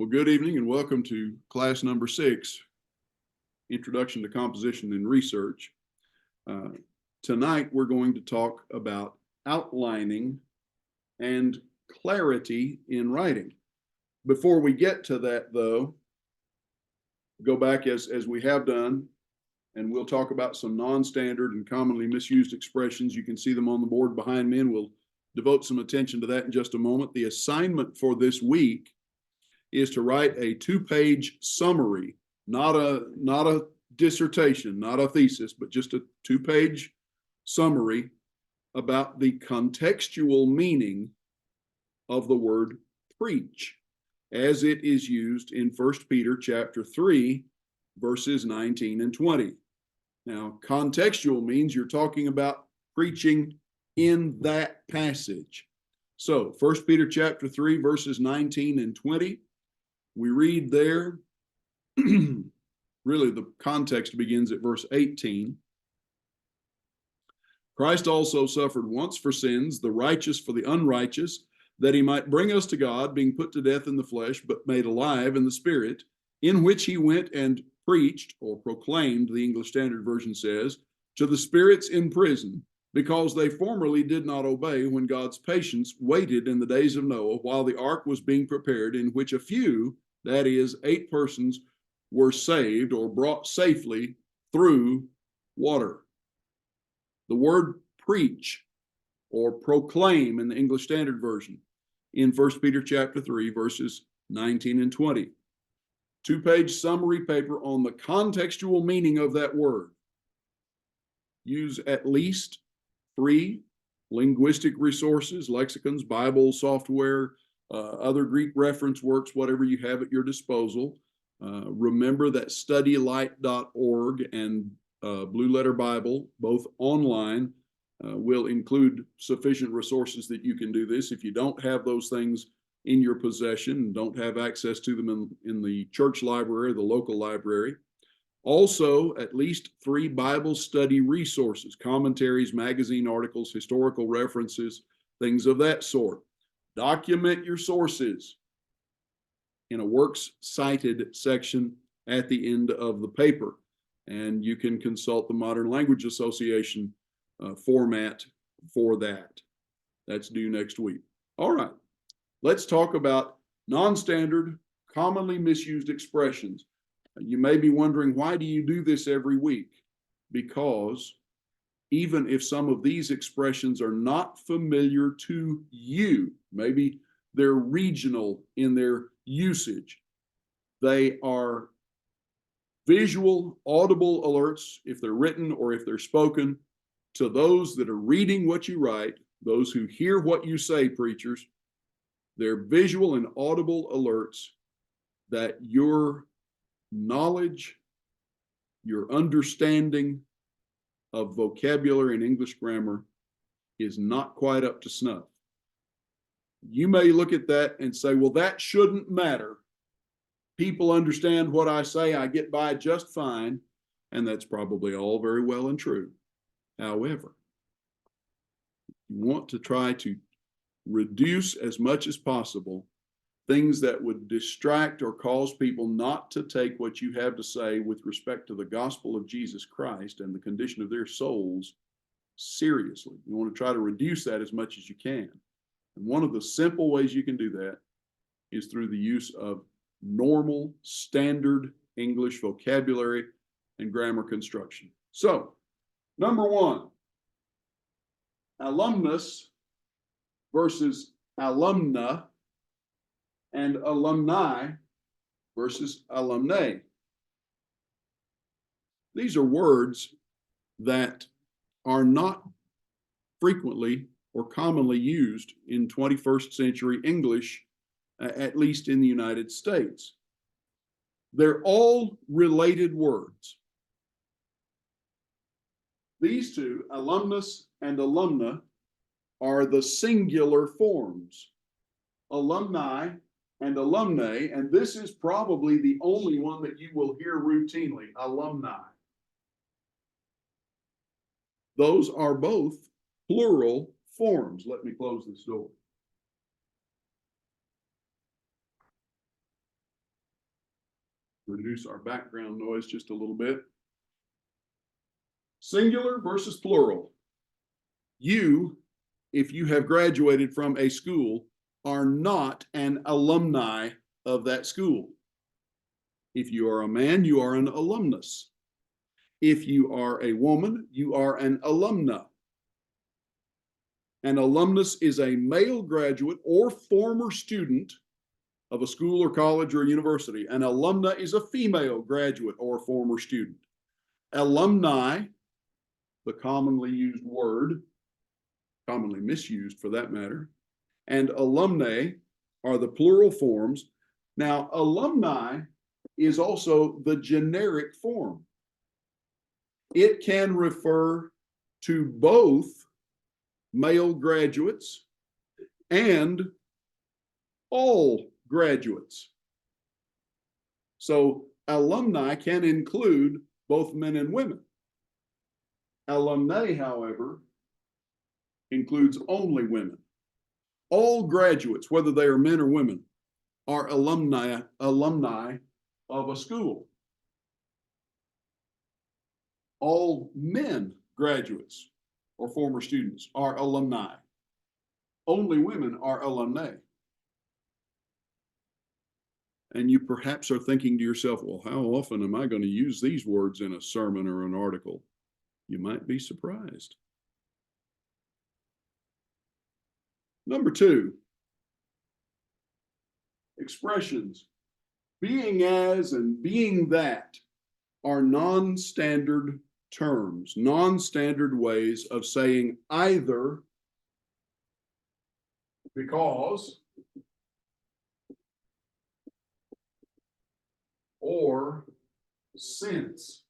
Well, good evening and welcome to class number 6, Introduction to Composition and Research. Tonight we're going to talk about outlining and clarity in writing. Before we get to that though, go back as we have done, and we'll talk about some non-standard and commonly misused expressions. You can see them on the board behind me, and we'll devote some attention to that in just a moment. The assignment for this week is to write a 2-page summary, not a dissertation, not a thesis, but just a 2-page summary about the contextual meaning of the word preach as it is used in 1 Peter chapter 3, verses 19 and 20. Now, contextual means you're talking about preaching in that passage. So 1 Peter chapter 3, verses 19 and 20. We read there, really the context begins at verse 18. Christ also suffered once for sins, the righteous for the unrighteous, that he might bring us to God, being put to death in the flesh, but made alive in the spirit, in which he went and preached, or proclaimed, the English Standard Version says, to the spirits in prison, because they formerly did not obey when God's patience waited in the days of Noah while the ark was being prepared, in which a few, that is, 8 persons, were saved or brought safely through water. The word preach or proclaim in the English Standard Version in 1 Peter chapter 3, verses 19 and 20. 2-page summary paper on the contextual meaning of that word. Use at least 3 linguistic resources, lexicons, Bible, software, other Greek reference works, whatever you have at your disposal. Remember that studylight.org and Blue Letter Bible, both online, will include sufficient resources that you can do this. If you don't have those things in your possession and don't have access to them in the church library, the local library, also, at least 3 Bible study resources, commentaries, magazine articles, historical references, things of that sort. Document your sources in a works cited section at the end of the paper. And you can consult the Modern Language Association format for that. That's due next week. All right, let's talk about non-standard, commonly misused expressions. You may be wondering, why do you do this every week? Because even if some of these expressions are not familiar to you, maybe they're regional in their usage, they are visual, audible alerts, if they're written or if they're spoken, to those that are reading what you write, those who hear what you say, preachers. They're visual and audible alerts that your knowledge, your understanding of vocabulary and English grammar is not quite up to snuff. You may look at that and say, well, that shouldn't matter. People understand what I say, I get by just fine, and that's probably all very well and true. However, you want to try to reduce as much as possible things that would distract or cause people not to take what you have to say with respect to the gospel of Jesus Christ and the condition of their souls seriously. You want to try to reduce that as much as you can. And one of the simple ways you can do that is through the use of normal, standard English vocabulary and grammar construction. So, number 1, alumnus versus alumna, and alumni versus alumnae. These are words that are not frequently or commonly used in 21st century English, at least in the United States. They're all related words. These two, alumnus and alumna, are the singular forms. Alumni and alumnae, and this is probably the only one that you will hear routinely, alumni. Those are both plural forms. Let me close this door. reduce our background noise just a little bit. Singular versus plural. You, if you have graduated from a school, are not an alumni of that school. If you are a man, you are an alumnus. If you are a woman, you are an alumna. An alumnus is a male graduate or former student of a school or college or university. An alumna is a female graduate or former student. Alumni, the commonly used word, commonly misused for that matter, and alumnae are the plural forms. Now, alumni is also the generic form. It can refer to both male graduates and all graduates. So alumni can include both men and women. Alumnae, however, includes only women. All graduates, whether they are men or women, are alumni of a school. All men graduates or former students are alumni. Only women are alumnae. And you perhaps are thinking to yourself, well, how often am I going to use these words in a sermon or an article? You might be surprised. Number 2, expressions. Being as and being that are non-standard terms, non-standard ways of saying either because or since.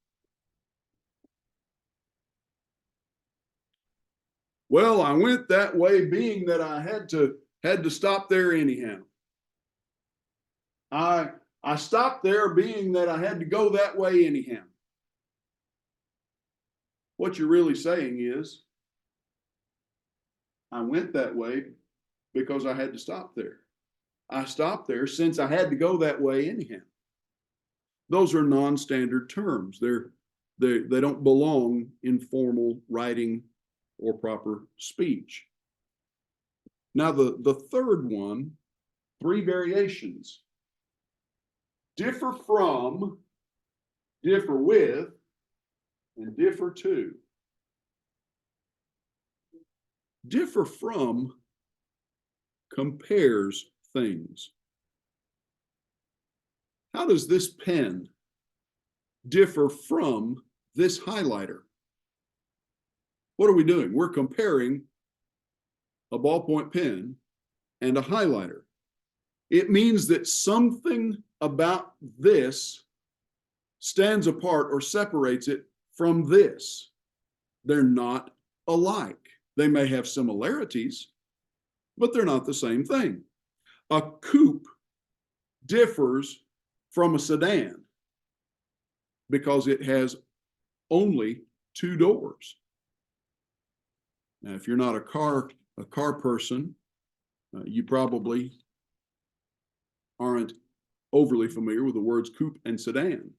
Well, I went that way being that I had to stop there anyhow. I stopped there being that I had to go that way anyhow. What you're really saying is, I went that way because I had to stop there. I stopped there since I had to go that way anyhow. Those are non-standard terms. They don't belong in formal writing or proper speech. Now, the third one, 3 variations. Differ from, differ with, and differ to. Differ from compares things. How does this pen differ from this highlighter? What are we doing? We're comparing a ballpoint pen and a highlighter. It means that something about this stands apart or separates it from this. They're not alike. They may have similarities, but they're not the same thing. A coupe differs from a sedan because it has only 2 doors. Now, if you're not a car person, you probably aren't overly familiar with the words coupe and sedan.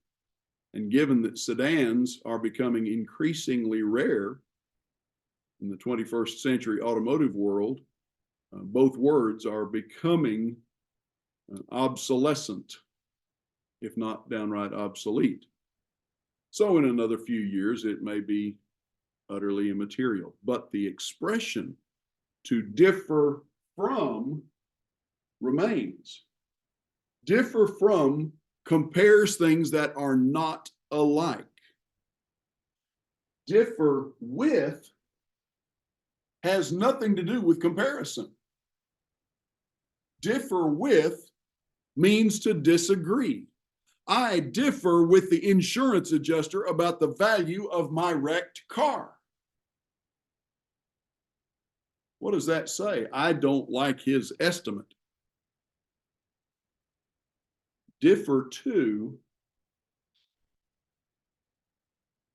And given that sedans are becoming increasingly rare in the 21st century automotive world, both words are becoming obsolescent, if not downright obsolete. So in another few years, it may be utterly immaterial. But the expression to differ from remains. Differ from compares things that are not alike. Differ with has nothing to do with comparison. Differ with means to disagree. I differ with the insurance adjuster about the value of my wrecked car. What does that say? I don't like his estimate. Differ to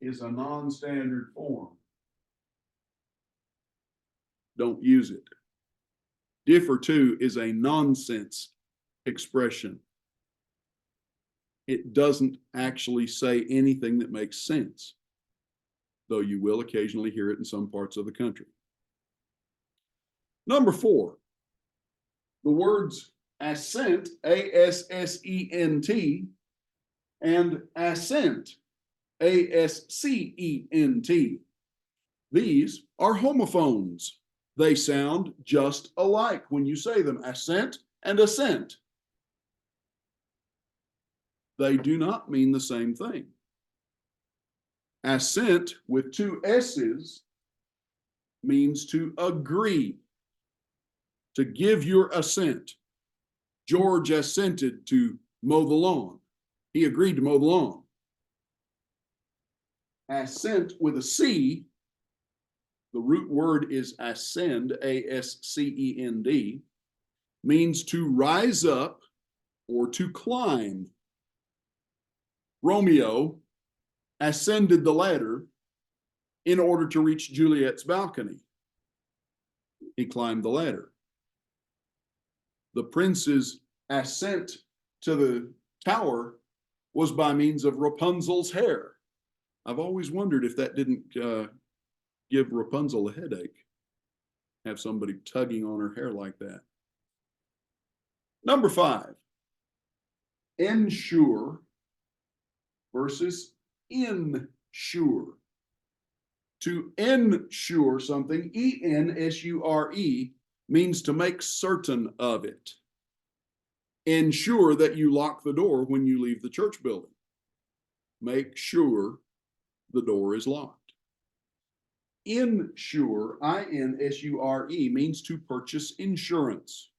is a non-standard form. Don't use it. Differ to is a nonsense expression. It doesn't actually say anything that makes sense, though you will occasionally hear it in some parts of the country. Number 4, the words assent, A-S-S-E-N-T, and assent, A-S-C-E-N-T. These are homophones. They sound just alike when you say them, assent and assent. They do not mean the same thing. Assent with 2 S's means to agree, to give your assent. George assented to mow the lawn. He agreed to mow the lawn. Assent with a C, the root word is ascend, A-S-C-E-N-D, means to rise up or to climb. Romeo ascended the ladder in order to reach Juliet's balcony. He climbed the ladder. The prince's ascent to the tower was by means of Rapunzel's hair. I've always wondered if that didn't give Rapunzel a headache, have somebody tugging on her hair like that. Number 5, ensure versus insure. To ensure something, E-N-S-U-R-E, means to make certain of it. Ensure that you lock the door when you leave the church building. Make sure the door is locked. Insure, I-N-S-U-R-E, means to purchase insurance.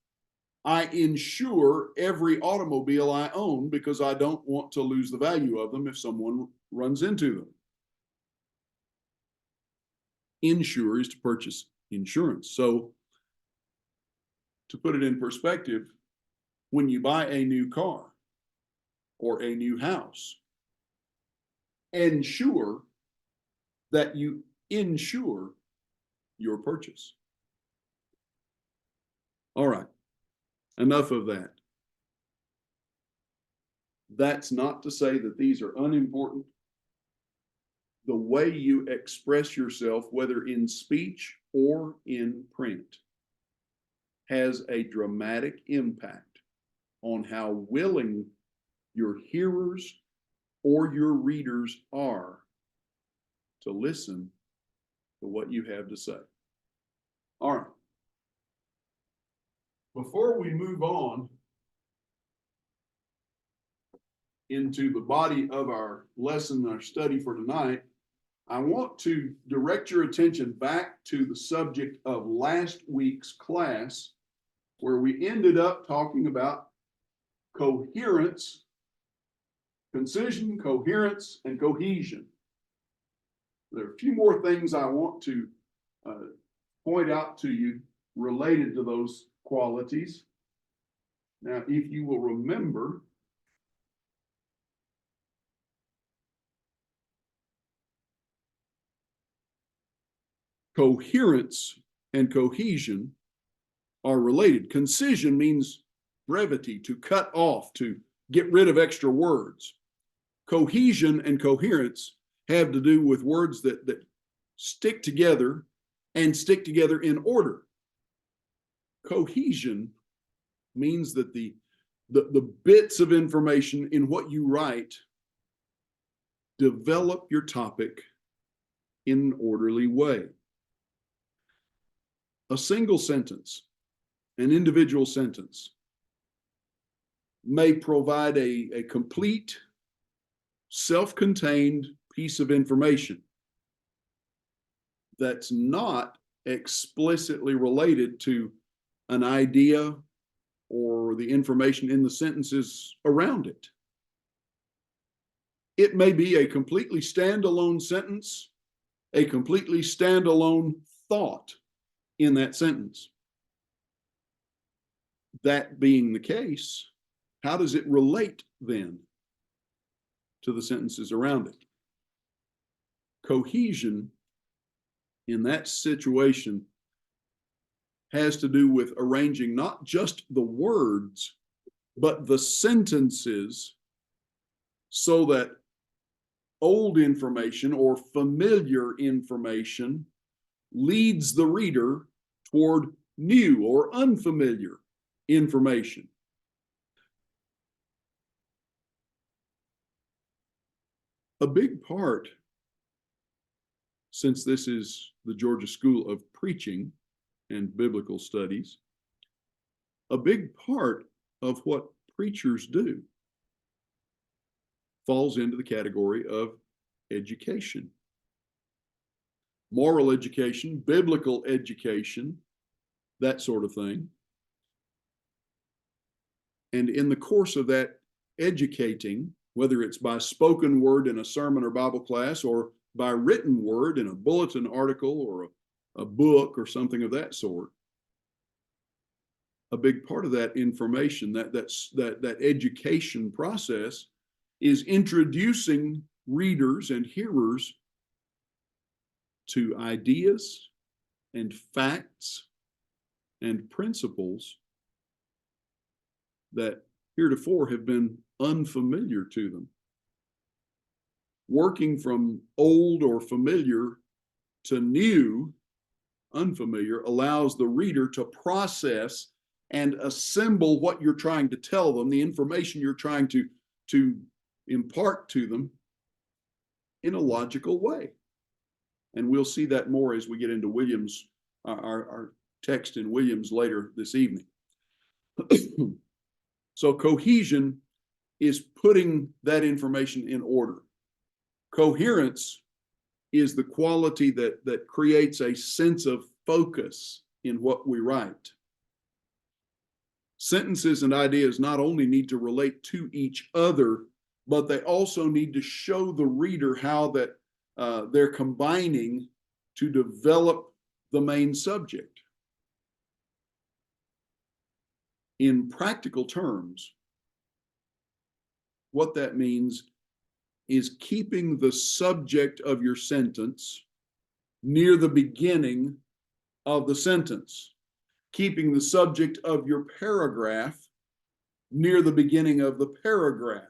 I insure every automobile I own because I don't want to lose the value of them if someone runs into them. Insure is to purchase insurance. So, to put it in perspective, when you buy a new car or a new house, ensure that you insure your purchase. All right, enough of that. That's not to say that these are unimportant. The way you express yourself, whether in speech or in print, has a dramatic impact on how willing your hearers or your readers are to listen to what you have to say. All right. Before we move on into the body of our lesson, our study for tonight, I want to direct your attention back to the subject of last week's class, where we ended up talking about coherence, concision, coherence, and cohesion. There are a few more things I want to point out to you related to those qualities. Now, if you will remember, coherence and cohesion are related. Concision means brevity, to cut off, to get rid of extra words. Cohesion and coherence have to do with words that stick together and stick together in order. Cohesion means that the bits of information in what you write develop your topic in an orderly way. A single sentence, an individual sentence, may provide a complete, self-contained piece of information that's not explicitly related to an idea or the information in the sentences around it. It may be a completely standalone sentence, a completely standalone thought in that sentence. That being the case, how does it relate then to the sentences around it? Cohesion in that situation has to do with arranging not just the words, but the sentences so that old information or familiar information leads the reader toward new or unfamiliar information. A big part, since this is the Georgia School of Preaching and Biblical Studies, a big part of what preachers do falls into the category of education. Moral education, biblical education, that sort of thing. And in the course of that educating, whether it's by spoken word in a sermon or Bible class, or by written word in a bulletin article or a book or something of that sort, a big part of that information, that education process, is introducing readers and hearers to ideas and facts and principles that heretofore have been unfamiliar to them. Working from old or familiar to new, unfamiliar, allows the reader to process and assemble what you're trying to tell them, the information you're trying to impart to them, in a logical way. And we'll see that more as we get into Williams, our text in Williams later this evening. So cohesion is putting that information in order. Coherence is the quality that creates a sense of focus in what we write. Sentences and ideas not only need to relate to each other, but they also need to show the reader how that they're combining to develop the main subject. In practical terms, what that means is keeping the subject of your sentence near the beginning of the sentence, keeping the subject of your paragraph near the beginning of the paragraph,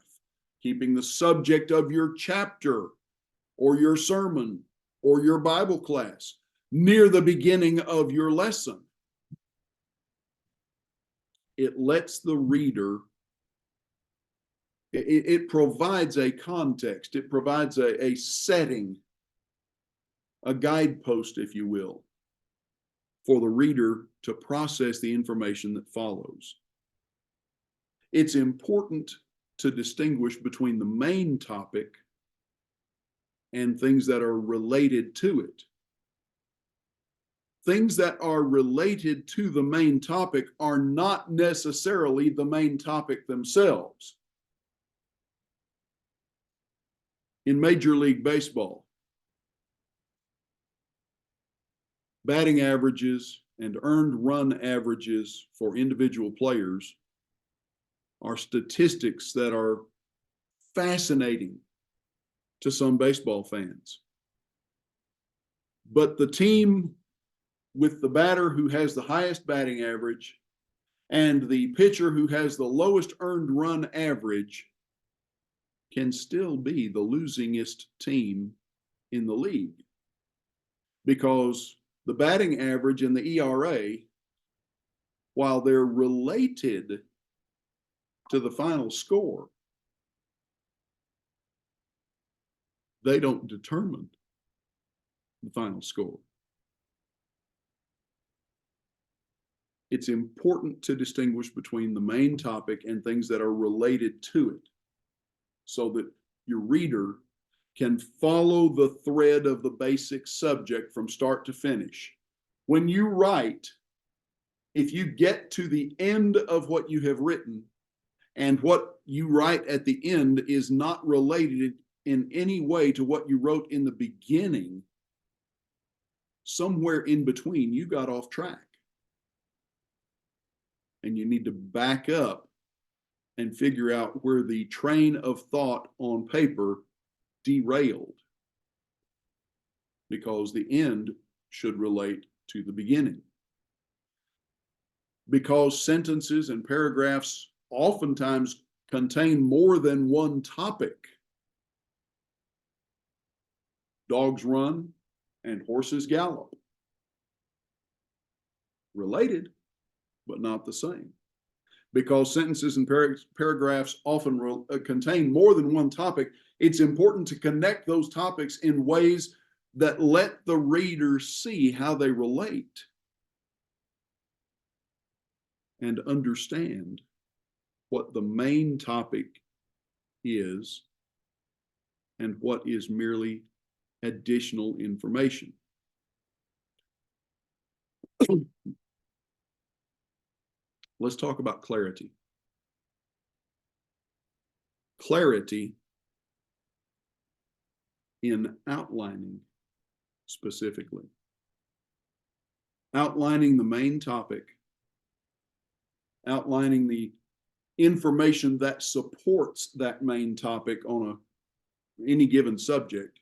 keeping the subject of your chapter or your sermon or your Bible class near the beginning of your lesson. It lets the reader, it provides a context, it provides a setting, a guidepost, if you will, for the reader to process the information that follows. It's important to distinguish between the main topic and things that are related to it. Things that are related to the main topic are not necessarily the main topic themselves. In Major League Baseball, batting averages and earned run averages for individual players are statistics that are fascinating to some baseball fans. But the team with the batter who has the highest batting average and the pitcher who has the lowest earned run average can still be the losingest team in the league, because the batting average and the ERA, while they're related to the final score, they don't determine the final score. It's important to distinguish between the main topic and things that are related to it, so that your reader can follow the thread of the basic subject from start to finish. When you write, if you get to the end of what you have written, and what you write at the end is not related in any way to what you wrote in the beginning, somewhere in between, you got off track. And you need to back up and figure out where the train of thought on paper derailed, because the end should relate to the beginning. Because sentences and paragraphs oftentimes contain more than one topic. Dogs run and horses gallop. Related, but not the same. Because sentences and paragraphs often contain more than one topic, it's important to connect those topics in ways that let the reader see how they relate and understand what the main topic is and what is merely additional information. Let's talk about clarity. Clarity in outlining specifically. Outlining the main topic, outlining the information that supports that main topic on any given subject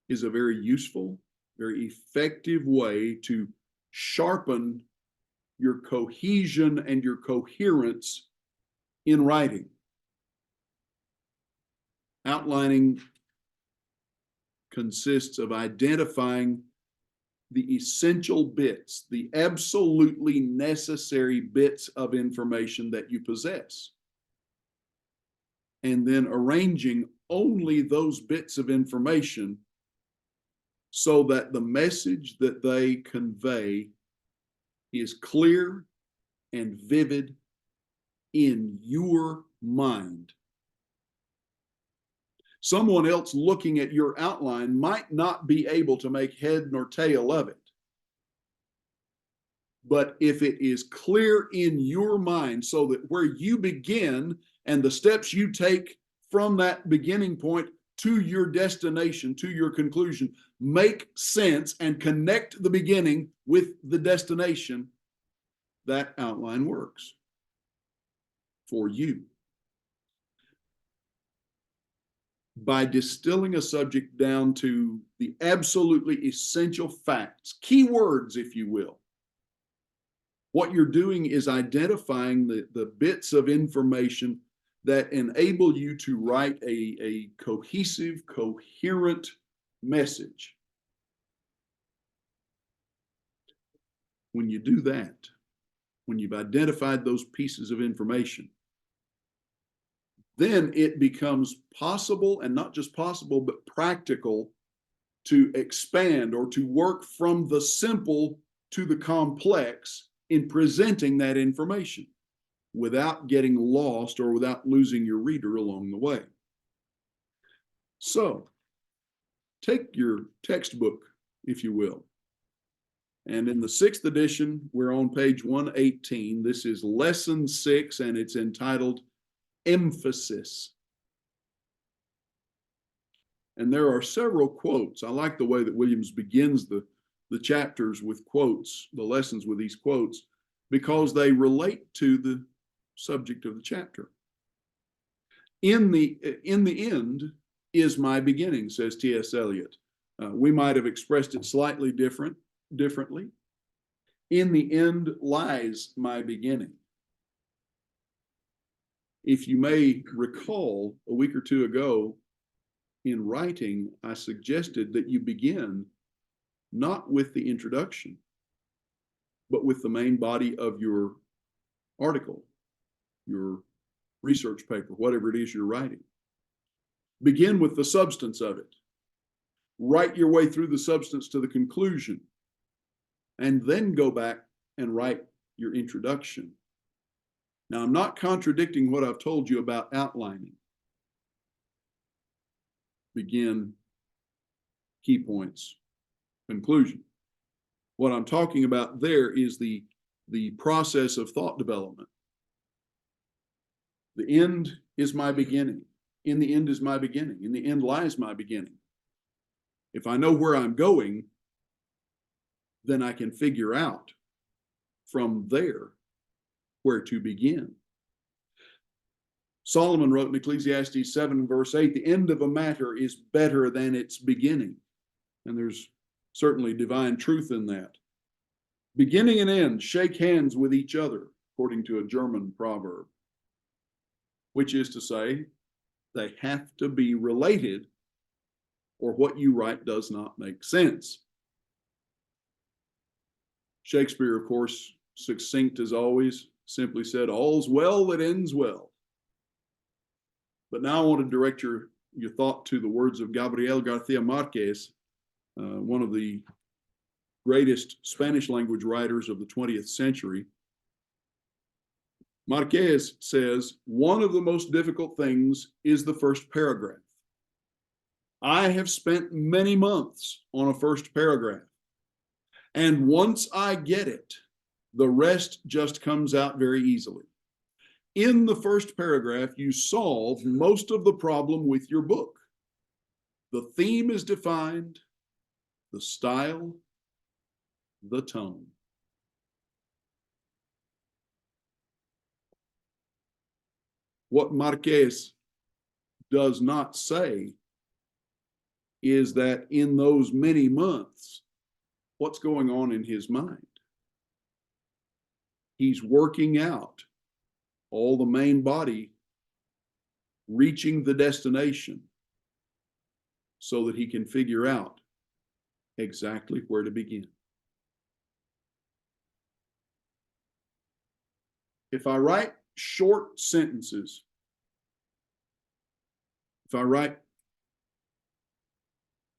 is a very useful, very effective way to sharpen your cohesion and your coherence in writing. Outlining consists of identifying the essential bits, the absolutely necessary bits of information that you possess, and then arranging only those bits of information so that the message that they convey is clear and vivid in your mind. Someone else looking at your outline might not be able to make head nor tail of it. But if it is clear in your mind so that where you begin and the steps you take from that beginning point to your destination, to your conclusion, make sense and connect the beginning with the destination, that outline works for you. By distilling a subject down to the absolutely essential facts, key words, if you will, what you're doing is identifying the bits of information that enable you to write a cohesive, coherent message. When you do that, when you've identified those pieces of information, then it becomes possible, and not just possible, but practical, to expand or to work from the simple to the complex in presenting that information without getting lost or without losing your reader along the way. So, take your textbook, if you will. And in the 6th edition, we're on page 118. This is lesson 6, and it's entitled Emphasis. And there are several quotes. I like the way that Williams begins the chapters with quotes, the lessons with these quotes, because they relate to the subject of the chapter. In the end is my beginning, says T.S. Eliot. We might have expressed it slightly differently. In the end lies my beginning. If you may recall, a week or two ago in writing, I suggested that you begin not with the introduction, but with the main body of your article, your research paper, whatever it is you're writing. Begin with the substance of it. Write your way through the substance to the conclusion, and then go back and write your introduction. Now, I'm not contradicting what I've told you about outlining. Begin, key points, conclusion. What I'm talking about there is the process of thought development. The end is my beginning. In the end is my beginning. In the end lies my beginning. If I know where I'm going, then I can figure out from there where to begin. Solomon wrote in Ecclesiastes 7 verse 8, the end of a matter is better than its beginning. And there's certainly divine truth in that. Beginning and end shake hands with each other, according to a German proverb. which is to say, they have to be related, or what you write does not make sense. Shakespeare, of course, succinct as always, simply said, all's well that ends well. But now I want to direct your thought to the words of Gabriel Garcia Marquez, one of the greatest Spanish language writers of the 20th century. Marquez says, one of the most difficult things is the first paragraph. I have spent many months on a first paragraph, and once I get it, the rest just comes out very easily. In the first paragraph, you solve most of the problem with your book. The theme is defined, the style, the tone. What Marquez does not say is that in those many months, what's going on in his mind? He's working out all the main body, reaching the destination so that he can figure out exactly where to begin. If I write short sentences, if I write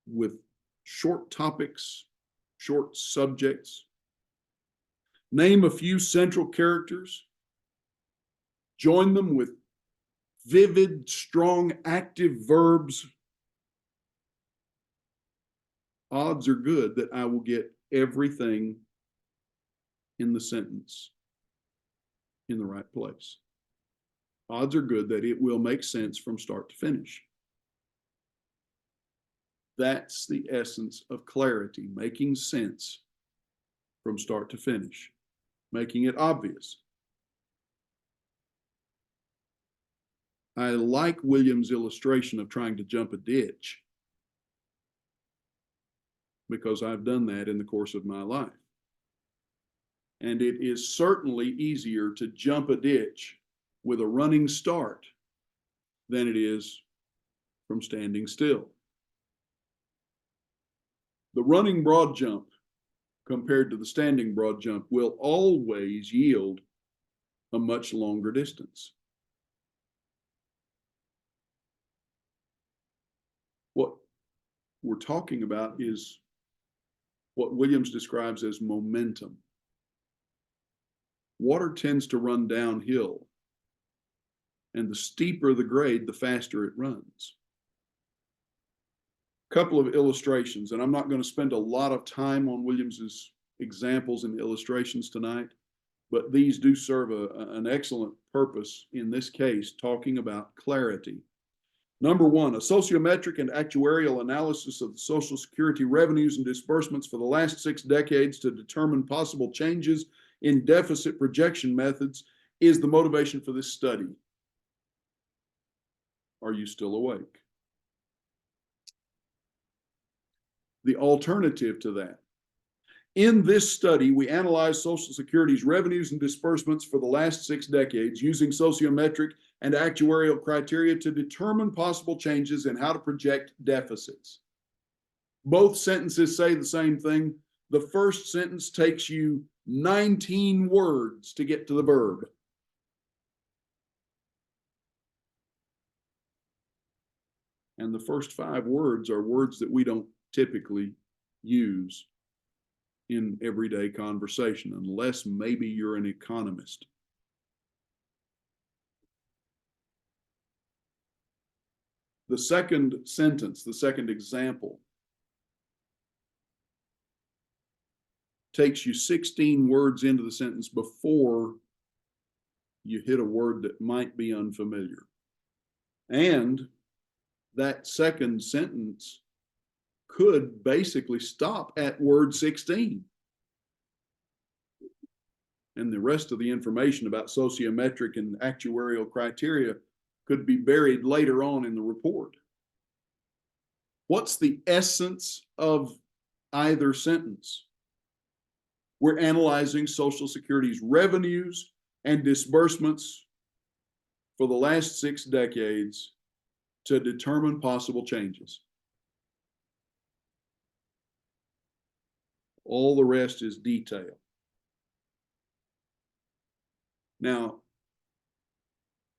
with short topics, short subjects, name a few central characters, join them with vivid, strong, active verbs, odds are good that I will get everything in the sentence in the right place. Odds are good that it will make sense from start to finish. That's the essence of clarity, making sense from start to finish, making it obvious. I like William's illustration of trying to jump a ditch because I've done that in the course of my life. And it is certainly easier to jump a ditch with a running start than it is from standing still. The running broad jump compared to the standing broad jump will always yield a much longer distance. What we're talking about is what Williams describes as momentum. Water tends to run downhill, and the steeper the grade, the faster it runs. A couple of illustrations, and I'm not going to spend a lot of time on Williams's examples and illustrations tonight, but these do serve an excellent purpose in this case, talking about clarity. Number one, a sociometric and actuarial analysis of the Social Security revenues and disbursements for the last 6 decades to determine possible changes in deficit projection methods is the motivation for this study. Are you still awake? The alternative to that. In this study, we analyzed Social Security's revenues and disbursements for the last 6 decades using sociometric and actuarial criteria to determine possible changes in how to project deficits. Both sentences say the same thing. The first sentence takes you 19 words to get to the verb. And the first 5 words are words that we don't typically use in everyday conversation, unless maybe you're an economist. The second sentence, the second example, takes you 16 words into the sentence before you hit a word that might be unfamiliar. And that second sentence could basically stop at word 16. And the rest of the information about sociometric and actuarial criteria could be buried later on in the report. What's the essence of either sentence? We're analyzing Social Security's revenues and disbursements for the last 6 decades to determine possible changes. All the rest is detail. Now,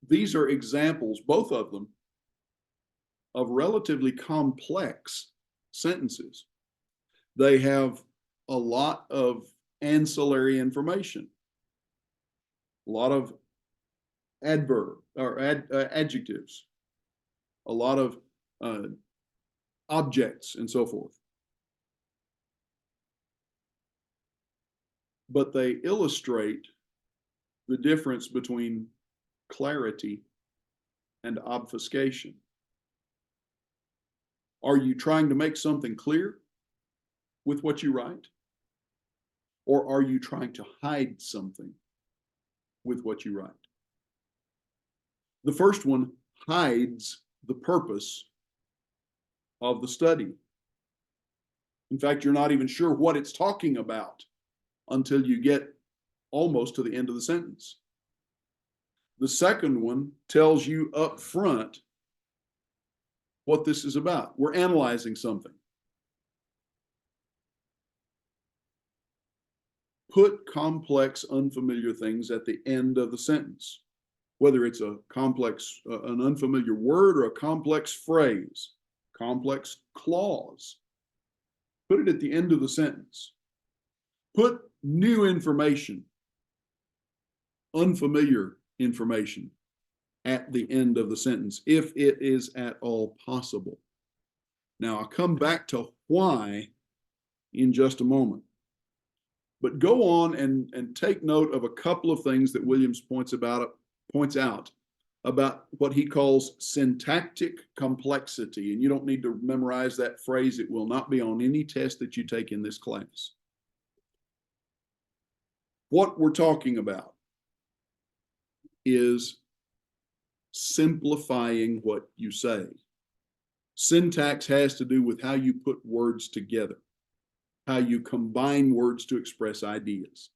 these are examples, both of them, of relatively complex sentences. They have a lot of ancillary information, a lot of adjectives, a lot of objects, and so forth. But they illustrate the difference between clarity and obfuscation. Are you trying to make something clear with what you write? Or are you trying to hide something with what you write? The first one hides the purpose of the study. In fact, you're not even sure what it's talking about until you get almost to the end of the sentence. The second one tells you up front what this is about. We're analyzing something. Put complex, unfamiliar things at the end of the sentence, whether it's a complex, an unfamiliar word or a complex phrase, complex clause. Put it at the end of the sentence. Put new information, unfamiliar information at the end of the sentence, if it is at all possible. Now, I'll come back to why in just a moment. But go on and take note of a couple of things that Williams points out about what he calls syntactic complexity. And you don't need to memorize that phrase. It will not be on any test that you take in this class. What we're talking about is simplifying what you say. Syntax has to do with how you put words together, how you combine words to express ideas.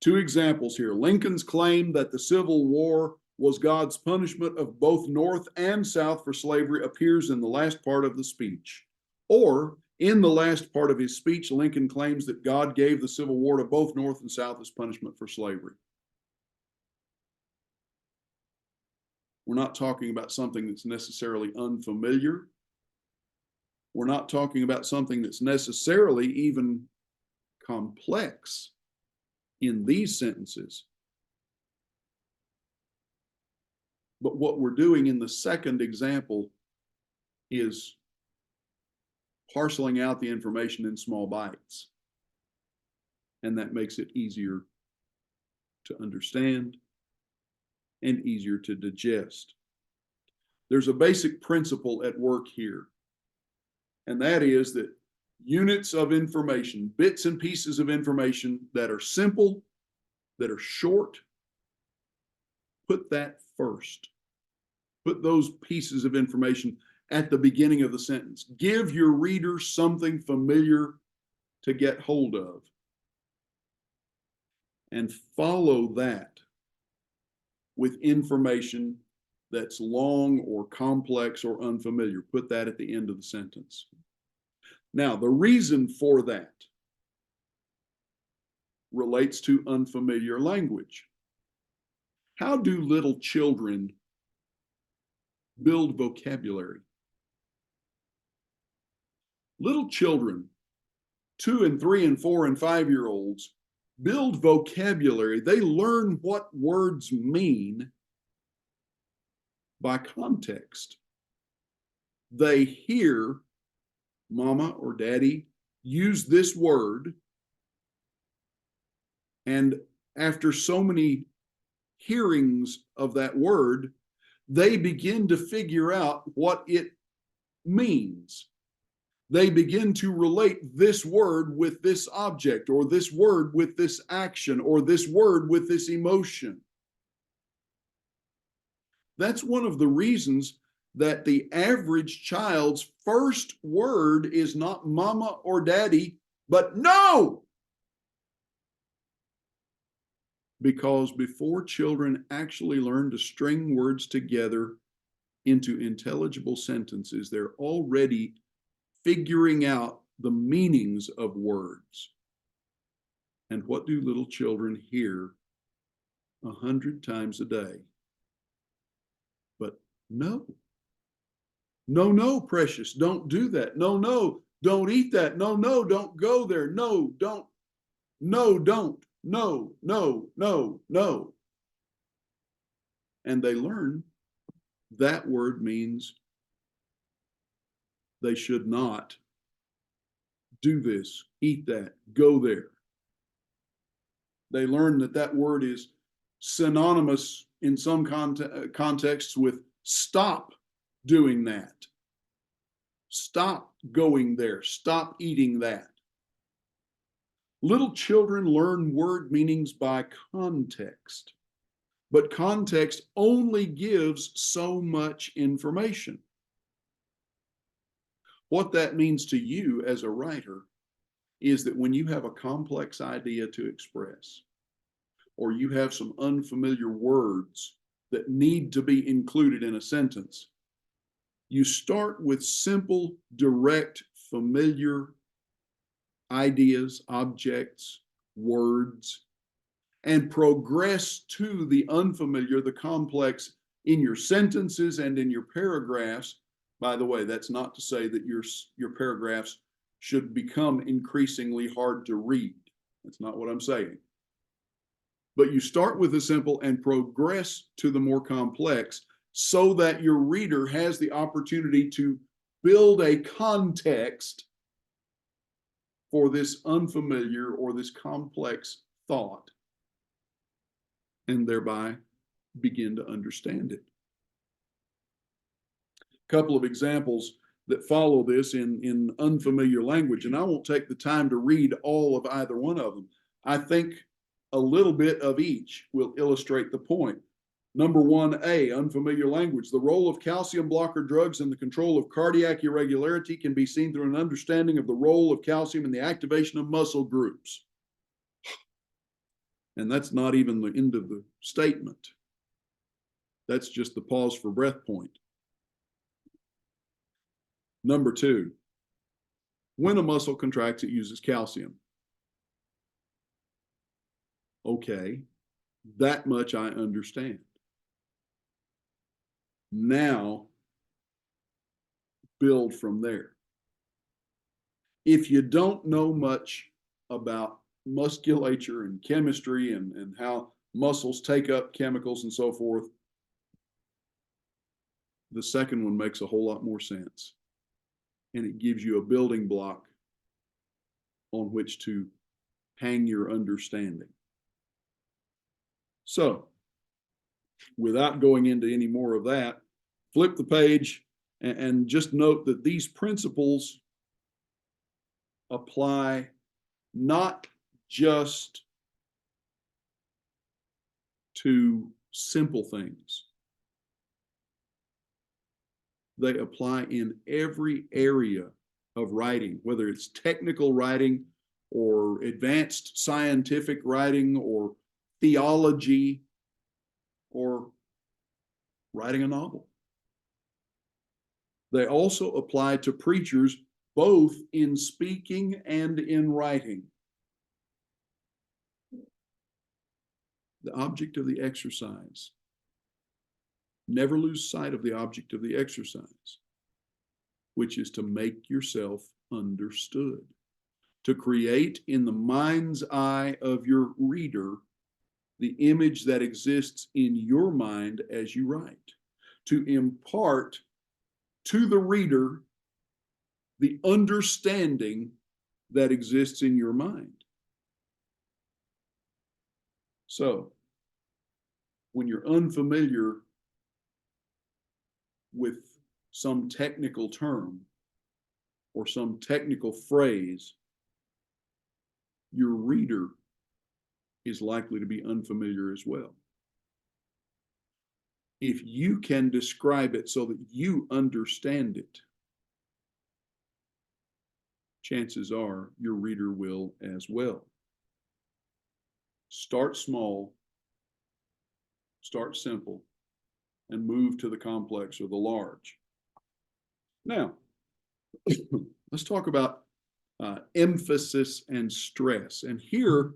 2 examples here. Lincoln's claim that the Civil War was God's punishment of both North and South for slavery appears in the last part of the speech. Or, in the last part of his speech, Lincoln claims that God gave the Civil War to both North and South as punishment for slavery. We're not talking about something that's necessarily unfamiliar. We're not talking about something that's necessarily even complex in these sentences. But what we're doing in the second example is parceling out the information in small bites. And that makes it easier to understand and easier to digest. There's a basic principle at work here, and that is that units of information, bits and pieces of information that are simple, that are short, put that first. Put those pieces of information at the beginning of the sentence. Give your reader something familiar to get hold of, and follow that with information that's long or complex or unfamiliar. Put that at the end of the sentence. Now, the reason for that relates to unfamiliar language. How do little children build vocabulary? Little children, 2 and 3 and 4 and 5-year-olds, build vocabulary. They learn what words mean by context. They hear mama or daddy use this word, and after so many hearings of that word, they begin to figure out what it means. They begin to relate this word with this object, or this word with this action, or this word with this emotion. That's one of the reasons that the average child's first word is not mama or daddy, but no. because before children actually learn to string words together into intelligible sentences, they're already figuring out the meanings of words. And what do little children hear 100 times a day? But no. No, precious, don't do that. No, don't eat that. No, don't go there. No, don't. No, don't. No. And they learn that word means they should not do this, eat that, go there. They learn that that word is synonymous in some contexts with stop doing that. Stop going there. Stop eating that. Little children learn word meanings by context, but context only gives so much information. What that means to you as a writer is that when you have a complex idea to express, or you have some unfamiliar words that need to be included in a sentence, you start with simple, direct, familiar ideas, objects, words, and progress to the unfamiliar, the complex in your sentences and in your paragraphs. By the way, that's not to say that your paragraphs should become increasingly hard to read. That's not what I'm saying. But you start with the simple and progress to the more complex so that your reader has the opportunity to build a context for this unfamiliar or this complex thought, and thereby begin to understand it. A couple of examples that follow this in unfamiliar language, and I won't take the time to read all of either one of them. I think a little bit of each will illustrate the point. Number 1A, unfamiliar language. The role of calcium blocker drugs in the control of cardiac irregularity can be seen through an understanding of the role of calcium in the activation of muscle groups. And that's not even the end of the statement. That's just the pause for breath point. Number 2, when a muscle contracts, it uses calcium. Okay, that much I understand. Now, build from there. If you don't know much about musculature and chemistry and how muscles take up chemicals and so forth, the second one makes a whole lot more sense. And it gives you a building block on which to hang your understanding. So, without going into any more of that, flip the page and just note that these principles apply not just to simple things. They apply in every area of writing, whether it's technical writing or advanced scientific writing or theology or writing a novel. They also apply to preachers both in speaking and in writing. The object of the exercise. Never lose sight of the object of the exercise, which is to make yourself understood, to create in the mind's eye of your reader the image that exists in your mind as you write, to impart to the reader the understanding that exists in your mind. So, when you're unfamiliar with some technical term or some technical phrase, your reader is likely to be unfamiliar as well. If you can describe it so that you understand it, chances are your reader will as well. Start small Start simple and move to the complex or the large. Now, let's talk about emphasis and stress. And here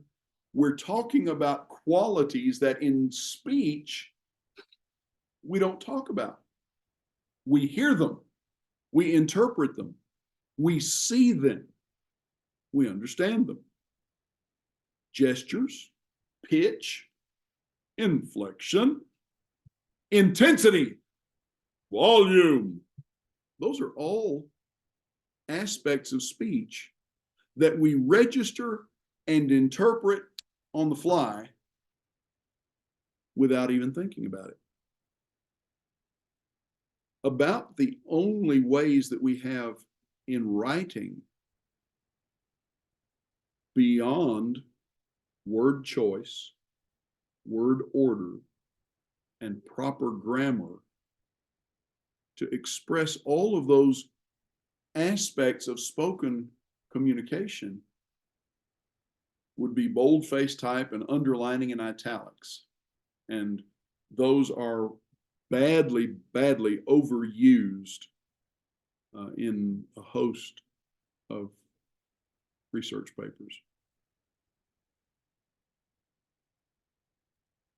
we're talking about qualities that in speech we don't talk about. We hear them, we interpret them, we see them, we understand them. Gestures, pitch, inflection, intensity, volume. Those are all aspects of speech that we register and interpret on the fly without even thinking about it. About the only ways that we have in writing beyond word choice, word order, and proper grammar to express all of those aspects of spoken communication would be boldface type and underlining in italics. And those are badly overused in a host of research papers.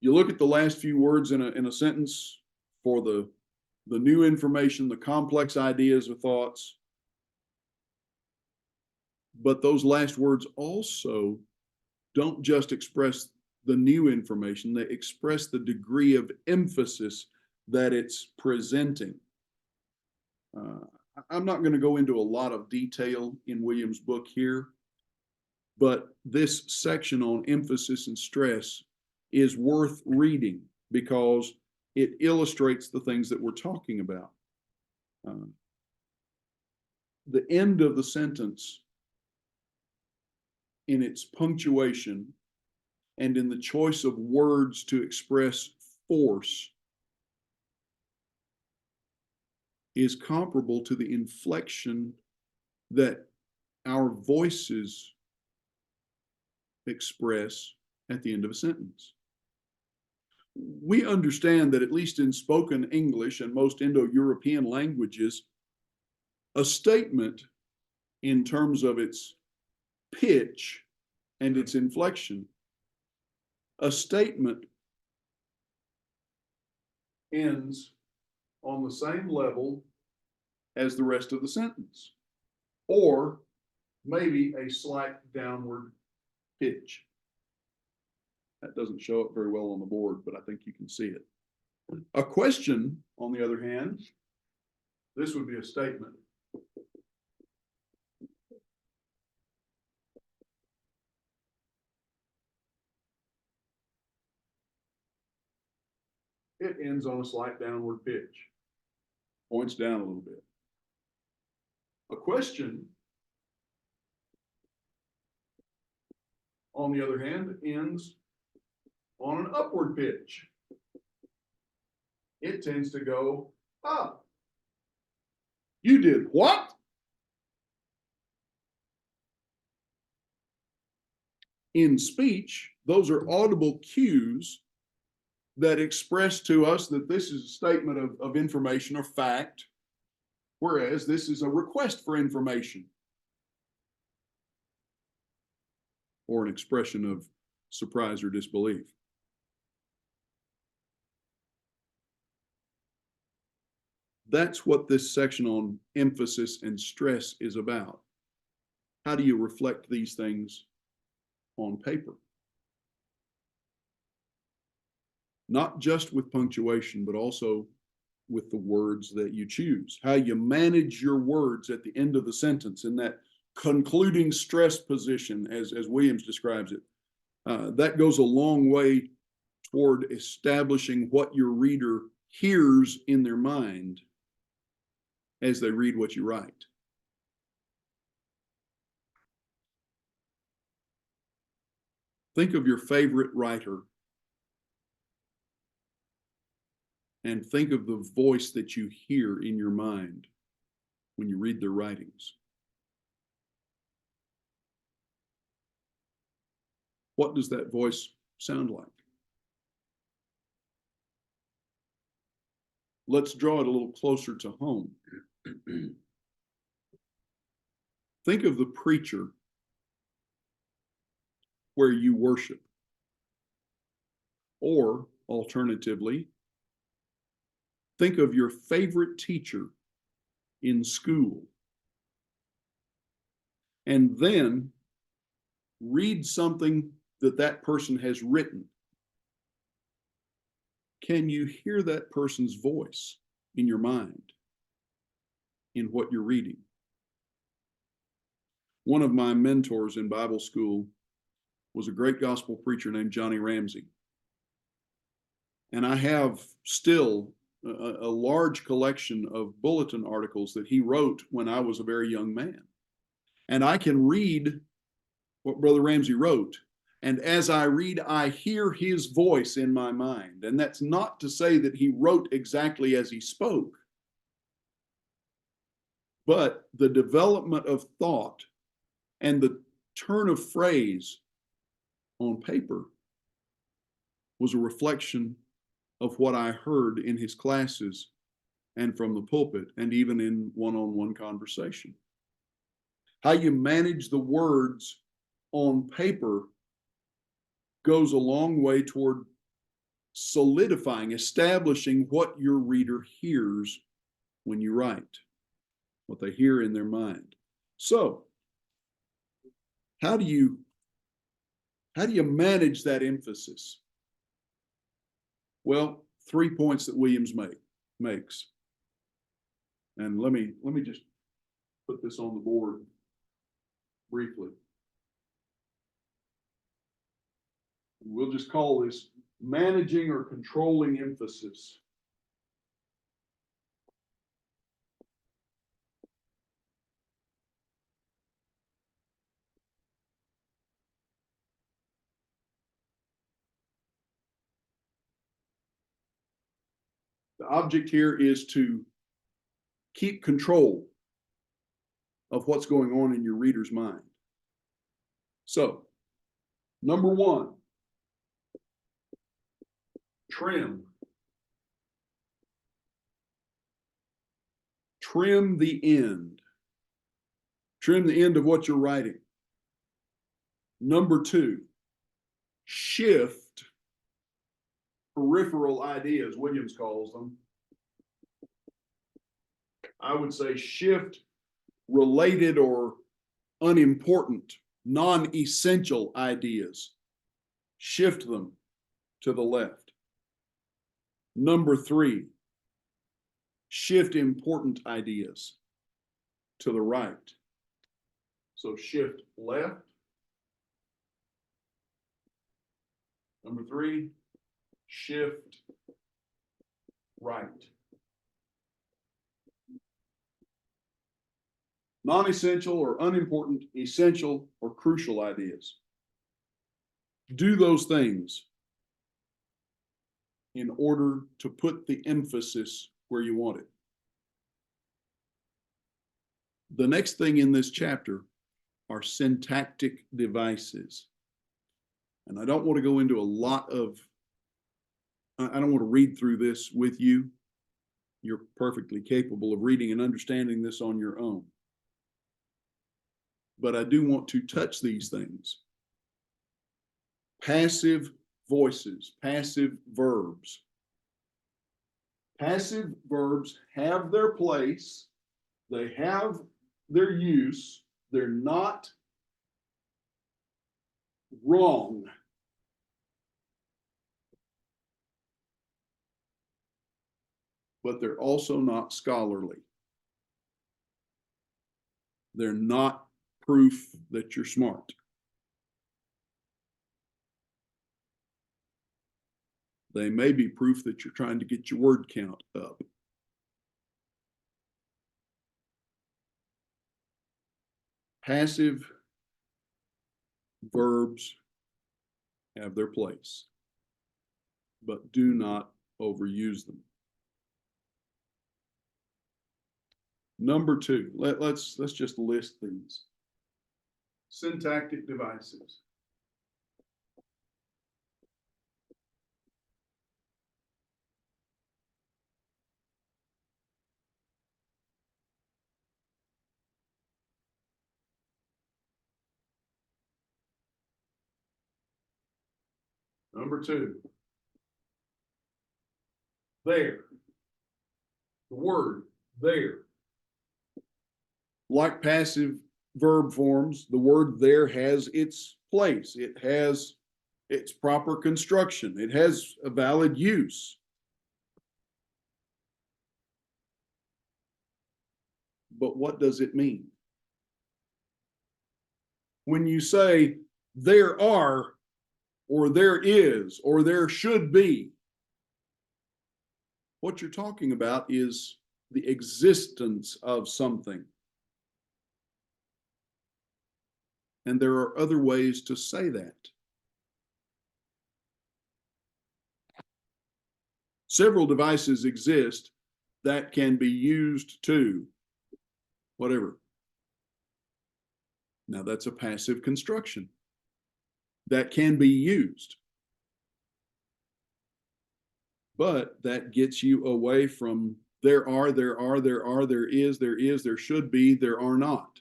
You look at the last few words in a sentence for the new information, the complex ideas or thoughts. But those last words also don't just express the new information, they express the degree of emphasis that it's presenting. I'm not going to go into a lot of detail in William's book here, but this section on emphasis and stress is worth reading because it illustrates the things that we're talking about. The end of the sentence, in its punctuation and in the choice of words to express force, is comparable to the inflection that our voices express at the end of a sentence. We understand that, at least in spoken English and most Indo-European languages, a statement in terms of its pitch and its inflection, a statement ends on the same level as the rest of the sentence, or maybe a slight downward pitch. That doesn't show up very well on the board, but I think you can see it. A question, on the other hand, this would be a statement. It ends on a slight downward pitch, points down a little bit. A question, on the other hand, ends on an upward pitch. It tends to go up. You did what? In speech, those are audible cues that express to us that this is a statement of information or fact, whereas this is a request for information or an expression of surprise or disbelief. That's what this section on emphasis and stress is about. How do you reflect these things on paper? Not just with punctuation, but also with the words that you choose. How you manage your words at the end of the sentence in that concluding stress position, as Williams describes it. That goes a long way toward establishing what your reader hears in their mind as they read what you write. Think of your favorite writer and think of the voice that you hear in your mind when you read their writings. What does that voice sound like? let's draw it a little closer to home. Think of the preacher where you worship. Or alternatively, think of your favorite teacher in school. And then read something that person has written. Can you hear that person's voice in your mind in what you're reading? One of my mentors in Bible school was a great gospel preacher named Johnny Ramsey. And I have still a large collection of bulletin articles that he wrote when I was a very young man. And I can read what Brother Ramsey wrote. And as I read, I hear his voice in my mind. And that's not to say that he wrote exactly as he spoke, but the development of thought and the turn of phrase on paper was a reflection of what I heard in his classes and from the pulpit and even in one-on-one conversation. How you manage the words on paper goes a long way toward solidifying, establishing what your reader hears when you write, what they hear in their mind. So, how do you manage that emphasis? Well, 3 points that Williams makes. And let me just put this on the board briefly. We'll just call this managing or controlling emphasis. The object here is to keep control of what's going on in your reader's mind. So, number one, trim. Trim the end. Trim the end of what you're writing. Number two, shift peripheral ideas, Williams calls them. I would say shift related or unimportant, non-essential ideas. Shift them to the left. Number three, shift important ideas to the right. So shift left. Number three, shift right. Non-essential or unimportant, essential or crucial ideas. Do those things in order to put the emphasis where you want it. The next thing in this chapter are syntactic devices. And I don't want to go into a lot of, I don't want to read through this with you. You're perfectly capable of reading and understanding this on your own. But I do want to touch these things. Passive voices, passive verbs. Passive verbs have their place. They have their use. They're not wrong. But they're also not scholarly. They're not proof that you're smart. They may be proof that you're trying to get your word count up. Passive verbs have their place, but do not overuse them. Number two, let's just list these. Syntactic devices. Number two, there. The word there. Like passive verb forms, the word there has its place. It has its proper construction. It has a valid use. But what does it mean? When you say there are, or there is, or there should be, what you're talking about is the existence of something. And there are other ways to say that. Several devices exist that can be used to whatever. Now that's a passive construction that can be used. But that gets you away from there are, there is, there should be, there are not,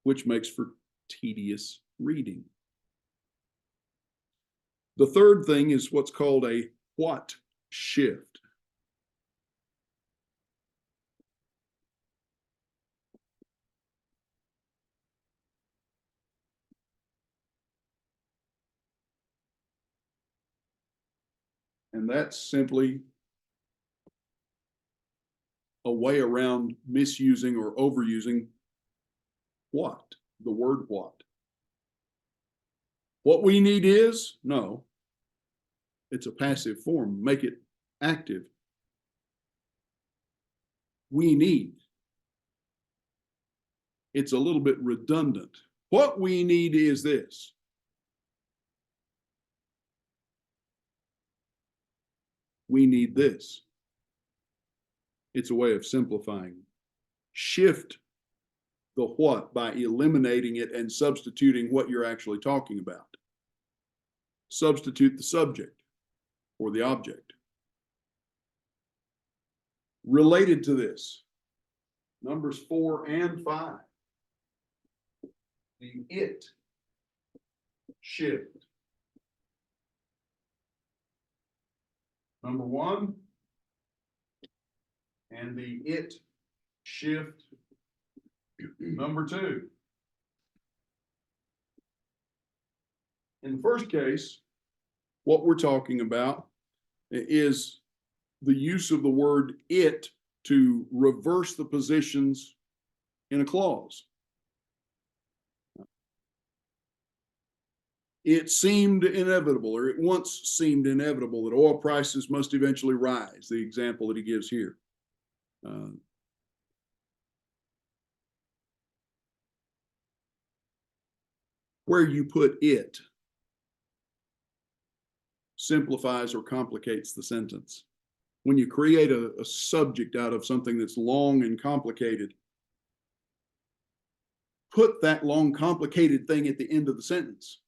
which makes for tedious reading. The third thing is what's called a what shift. And that's simply a way around misusing or overusing what, the word what. What we need is, no, it's a passive form. Make it active. We need. It's a little bit redundant. What we need is this. We need this. It's a way of simplifying. Shift the what by eliminating it and substituting what you're actually talking about. Substitute the subject or the object. Related to this, numbers 4 and 5. The it shift. Number 1, and the it shift. Number 2. In the first case, what we're talking about is the use of the word it to reverse the positions in a clause. It seemed inevitable, or it once seemed inevitable, that oil prices must eventually rise, the example that he gives here. Where you put it simplifies or complicates the sentence. When you create a subject out of something that's long and complicated, put that long, complicated thing at the end of the sentence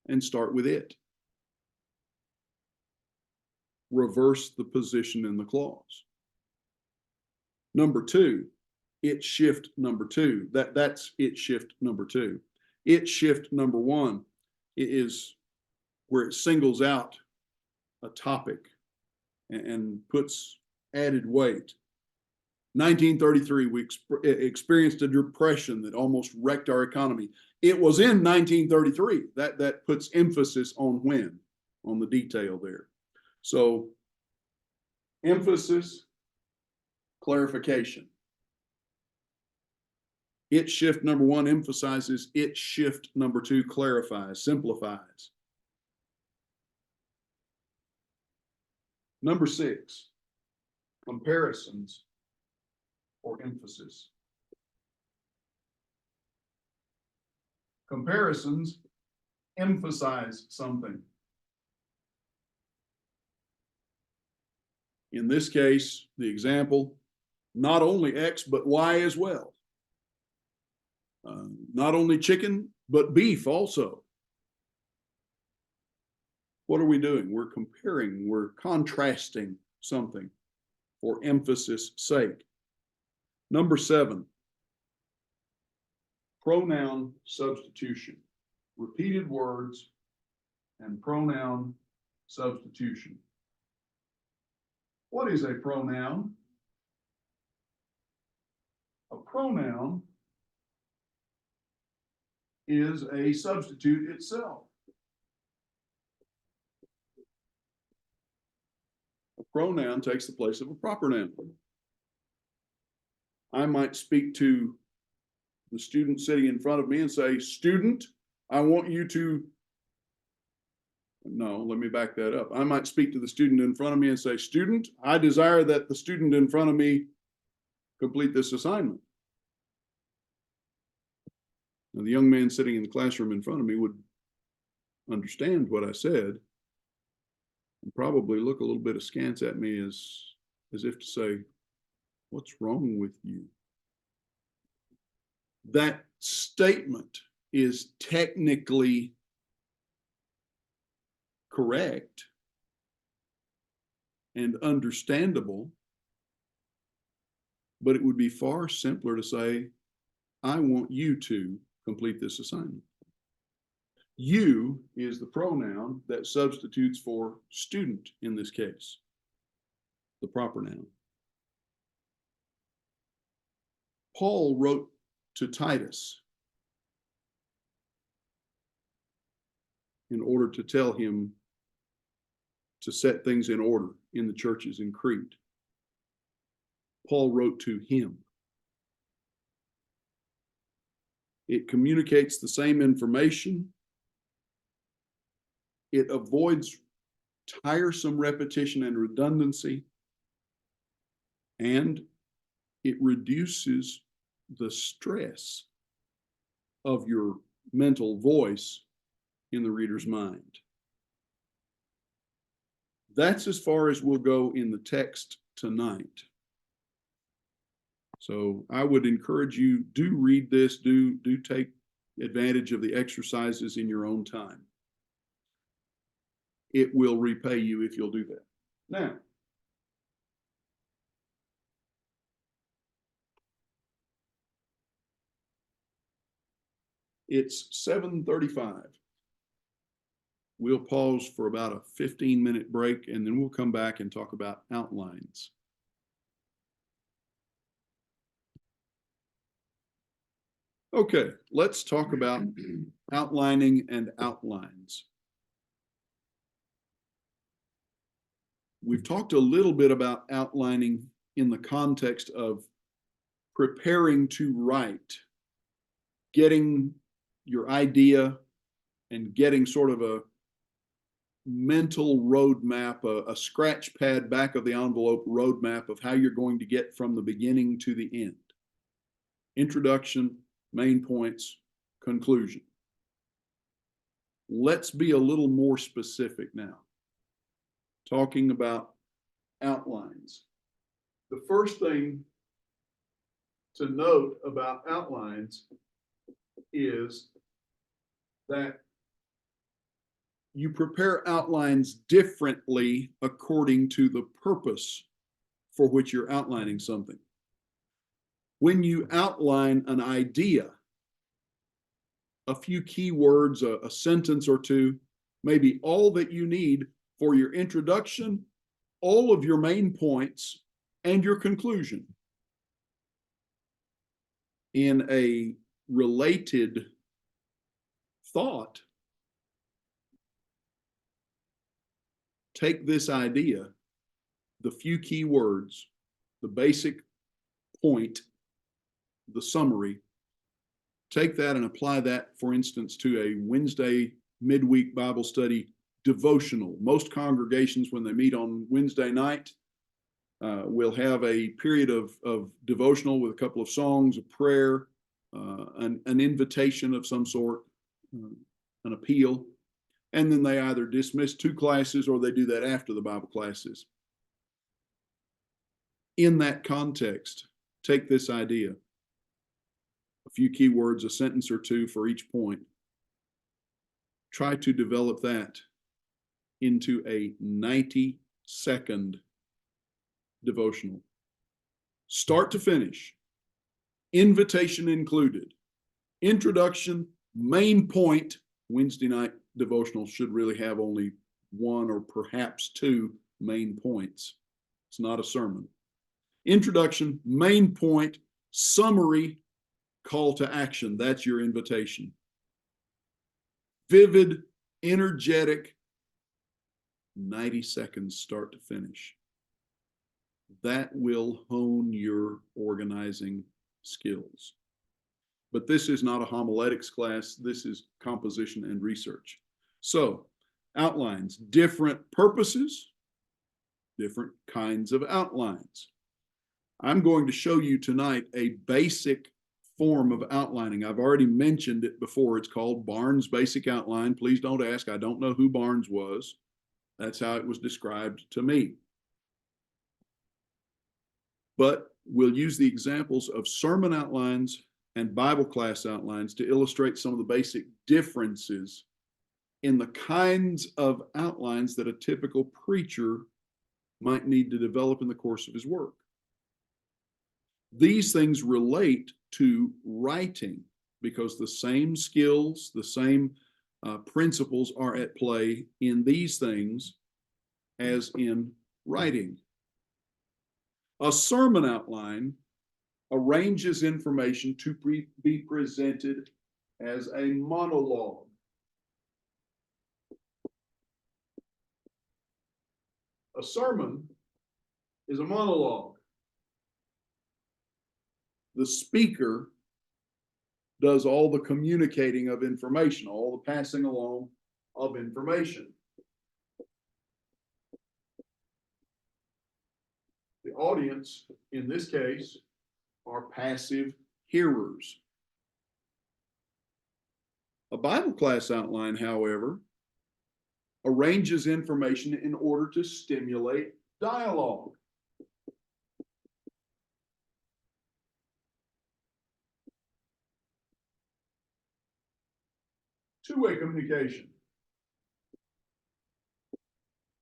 and start with it. Reverse the position in the clause. Number 2, it shift number 2. That's it shift number 2. It shift number 1 is where it singles out a topic and puts added weight. 1933, we experienced a depression that almost wrecked our economy. It was in 1933. That puts emphasis on when, on the detail there. So, emphasis, clarification. It shift number 1 emphasizes, it shift number 2 clarifies, simplifies. Number 6, comparisons or emphasis. Comparisons emphasize something. In this case, the example, not only X, but Y as well. Not only chicken, but beef also. What are we doing? We're comparing, we're contrasting something for emphasis' sake. Number 7, pronoun substitution. repeated words, and pronoun substitution. What is a pronoun? A pronoun is a substitute itself. A pronoun takes the place of a proper noun. I might speak to the student sitting in front of me and say, student, I want you to, no, let me back that up. I might speak to the student in front of me and say, student, I desire that the student in front of me complete this assignment. Now, the young man sitting in the classroom in front of me would understand what I said and probably look a little bit askance at me as if to say, what's wrong with you? That statement is technically correct and understandable, but it would be far simpler to say, I want you to complete this assignment. You is the pronoun that substitutes for student in this case, the proper noun. Paul wrote to Titus in order to tell him to set things in order in the churches in Crete. Paul wrote to him. It communicates the same information. It avoids tiresome repetition and redundancy, and it reduces the stress of your mental voice in the reader's mind. That's as far as we'll go in the text tonight. So I would encourage you, do read this, do take advantage of the exercises in your own time. It will repay you if you'll do that. Now, it's 7:35. We'll pause for about a 15-minute break, and then we'll come back and talk about outlines. Okay, let's talk about outlining and outlines. We've talked a little bit about outlining in the context of preparing to write, getting your idea and getting sort of a mental roadmap, a scratch pad back of the envelope roadmap of how you're going to get from the beginning to the end. Introduction, main points, conclusion. Let's be a little more specific now, talking about outlines. The first thing to note about outlines is that you prepare outlines differently according to the purpose for which you're outlining something. When you outline an idea, a few key words, a sentence or two, maybe all that you need for your introduction, all of your main points, and your conclusion. In a related thought, take this idea, the few key words, the basic point, the summary, take that and apply that, for instance, to a Wednesday midweek Bible study devotional. Most congregations, when they meet on Wednesday night, will have a period of devotional with a couple of songs, a prayer, an invitation of some sort, an appeal. And then they either dismiss 2 classes or they do that after the Bible classes. In that context, take this idea, a few key words, a sentence or two for each point. Try to develop that into a 90-second devotional. Start to finish, invitation included, introduction, main point, Wednesday night devotional should really have only one or perhaps two main points. It's not a sermon. Introduction, main point, summary, call to action. That's your invitation. Vivid, energetic, 90 seconds start to finish. That will hone your organizing skills. But this is not a homiletics class. This is composition and research. So, outlines, different purposes, different kinds of outlines. I'm going to show you tonight a basic form of outlining. I've already mentioned it before. It's called Barnes' Basic Outline. Please don't ask. I don't know who Barnes was. That's how it was described to me. But we'll use the examples of sermon outlines and Bible class outlines to illustrate some of the basic differences in the kinds of outlines that a typical preacher might need to develop in the course of his work. These things relate to writing because the same skills, the same principles are at play in these things as in writing. A sermon outline arranges information to be presented as a monologue. A sermon is a monologue. The speaker does all the communicating of information, all the passing along of information. The audience, in this case, are passive hearers. A Bible class outline, however, arranges information in order to stimulate dialogue. Two-way communication.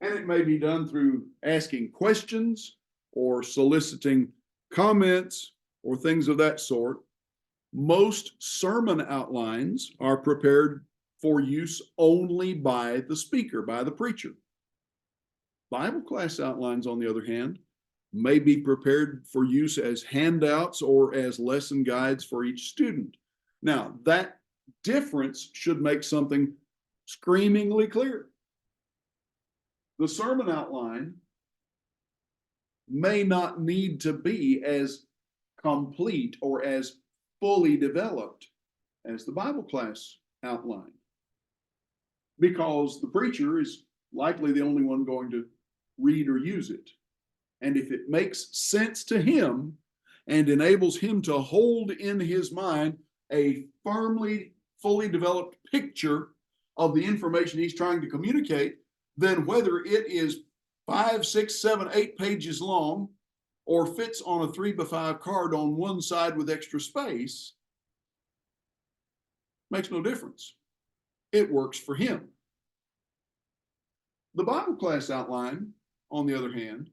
And it may be done through asking questions or soliciting comments or things of that sort. Most sermon outlines are prepared for use only by the speaker, by the preacher. Bible class outlines, on the other hand, may be prepared for use as handouts or as lesson guides for each student. Now, that difference should make something screamingly clear. The sermon outline may not need to be as complete or as fully developed as the Bible class outline, because the preacher is likely the only one going to read or use it. And if it makes sense to him and enables him to hold in his mind a firmly, fully developed picture of the information he's trying to communicate, then whether it is 5, 6, 7, 8 pages long or fits on a 3x5 card on one side with extra space, makes no difference. It works for him. The Bible class outline, on the other hand,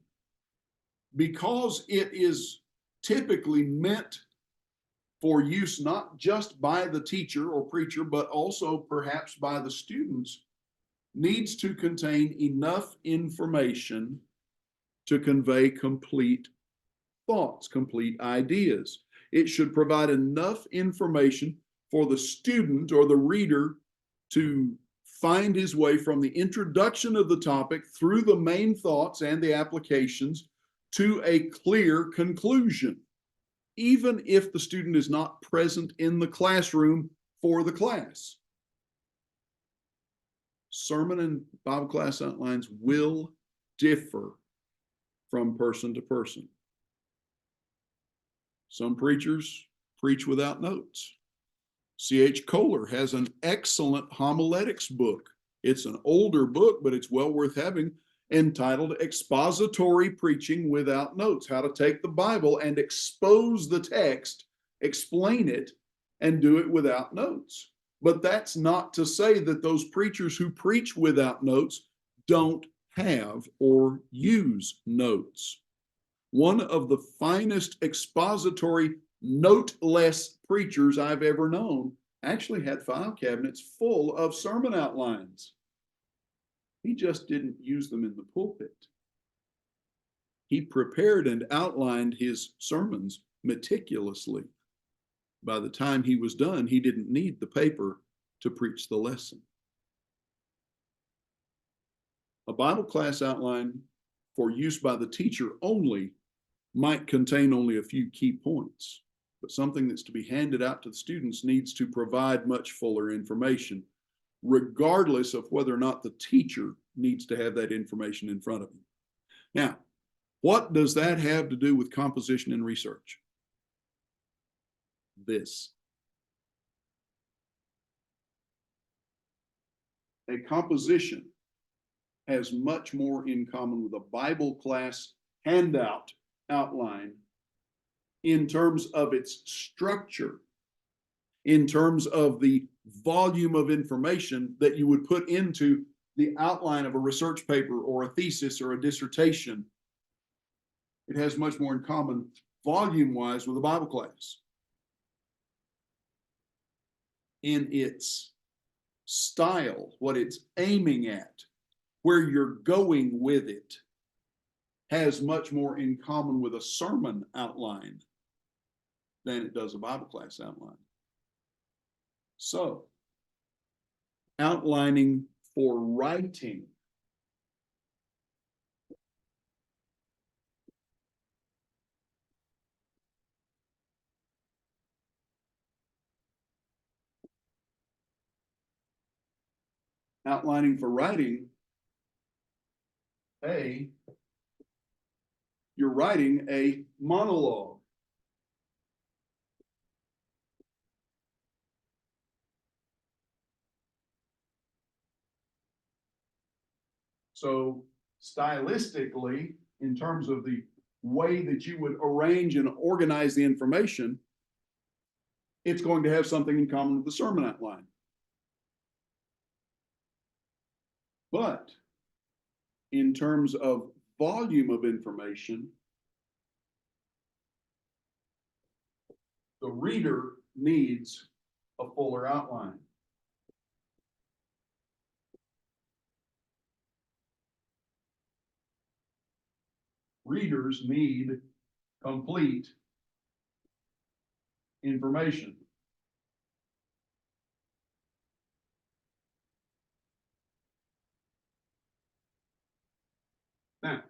because it is typically meant for use not just by the teacher or preacher, but also perhaps by the students, needs to contain enough information to convey complete thoughts, complete ideas. It should provide enough information for the student or the reader to find his way from the introduction of the topic through the main thoughts and the applications to a clear conclusion, even if the student is not present in the classroom for the class. Sermon and Bible class outlines will differ from person to person. Some preachers preach without notes. C.H. Kohler has an excellent homiletics book. It's an older book, but it's well worth having, entitled Expository Preaching Without Notes: How to Take the Bible and Expose the Text, Explain It, and Do It Without Notes. But that's not to say that those preachers who preach without notes don't have or use notes. One of the finest expository noteless preachers I've ever known actually had file cabinets full of sermon outlines. He just didn't use them in the pulpit. He prepared and outlined his sermons meticulously. By the time he was done, he didn't need the paper to preach the lesson. A Bible class outline for use by the teacher only might contain only a few key points, but something that's to be handed out to the students needs to provide much fuller information, regardless of whether or not the teacher needs to have that information in front of him. Now, what does that have to do with composition and research? This. A composition has much more in common with a Bible class handout outline in terms of its structure, in terms of the volume of information that you would put into the outline of a research paper or a thesis or a dissertation. It has much more in common volume-wise with a Bible class. In its style, what it's aiming at, where you're going with it, has much more in common with a sermon outline than it does a Bible class outline. So, outlining for writing. Outlining for writing, you're writing a monologue. So stylistically, in terms of the way that you would arrange and organize the information, it's going to have something in common with the sermon outline. But in terms of volume of information, the reader needs a fuller outline. Readers need complete information. Now,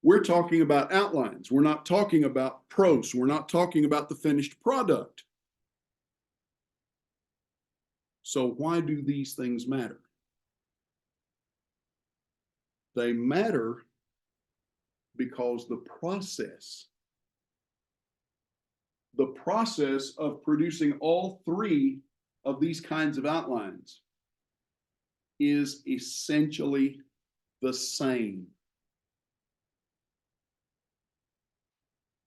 we're talking about outlines. We're not talking about prose. We're not talking about the finished product. So why do these things matter? They matter because the process of producing all three of these kinds of outlines is essentially the same.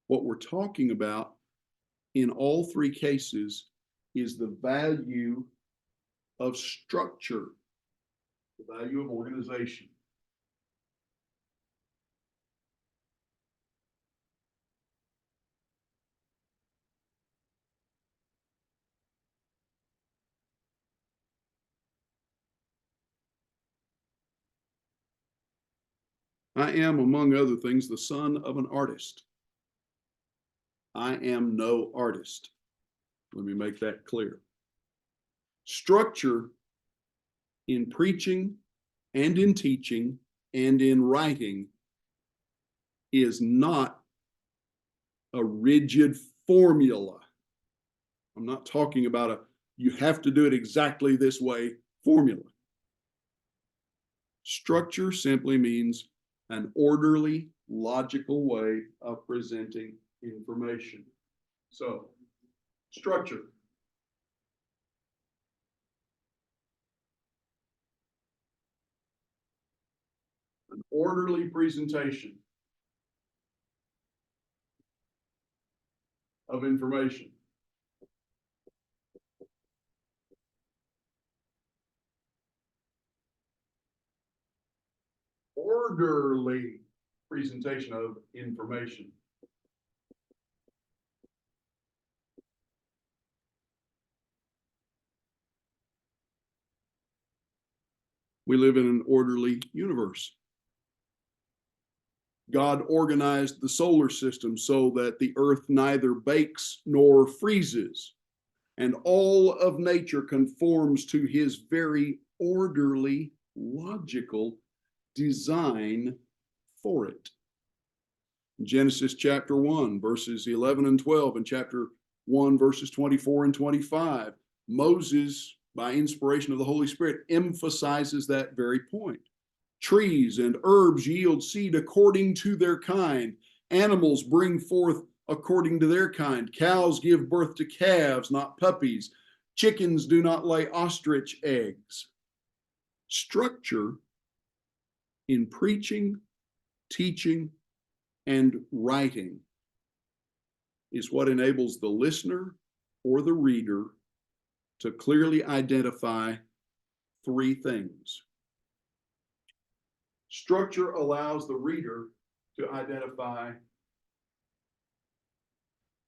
What we're talking about in all three cases is the value of structure, the value of organization. I am, among other things, the son of an artist. I am no artist. Let me make that clear. Structure in preaching and in teaching and in writing is not a rigid formula. I'm not talking about you have to do it exactly this way formula. Structure simply means an orderly, logical way of presenting information. So, structure. An orderly presentation of information. Orderly presentation of information. We live in an orderly universe. God organized the solar system so that the earth neither bakes nor freezes, and all of nature conforms to his very orderly, logical design for it. In Genesis chapter 1, verses 11 and 12, and chapter 1, verses 24 and 25, Moses, by inspiration of the Holy Spirit, emphasizes that very point. Trees and herbs yield seed according to their kind. Animals bring forth according to their kind. Cows give birth to calves, not puppies. Chickens do not lay ostrich eggs. Structure in preaching, teaching, and writing is what enables the listener or the reader to clearly identify three things. Structure allows the reader to identify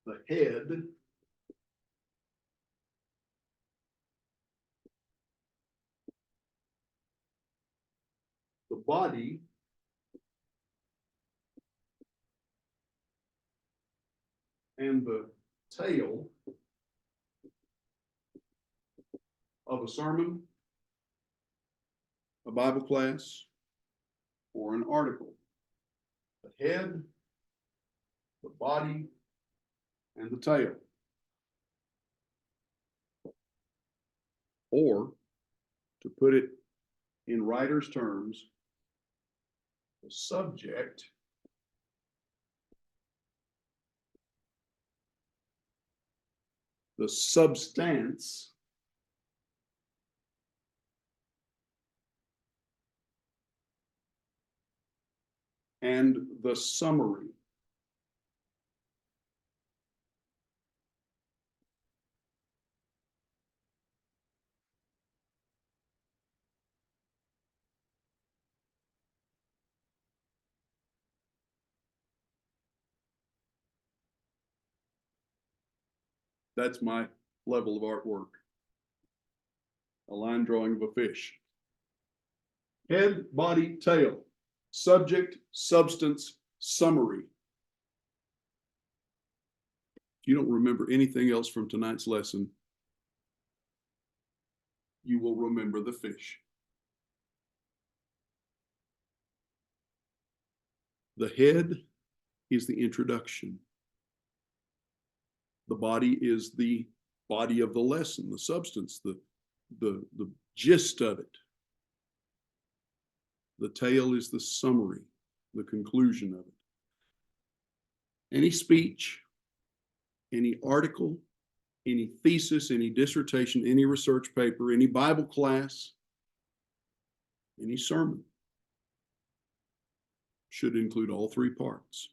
the head, the body, and the tail of a sermon, a Bible class, or an article. The head, the body, and the tail. Or, to put it in writer's terms, the subject, the substance, and the summary. That's my level of artwork. A line drawing of a fish. Head, body, tail. Subject, substance, summary. If you don't remember anything else from tonight's lesson, you will remember the fish. The head is the introduction. The body is the body of the lesson, the substance, the gist of it. The tail is the summary, the conclusion of it. Any speech, any article, any thesis, any dissertation, any research paper, any Bible class, any sermon should include all three parts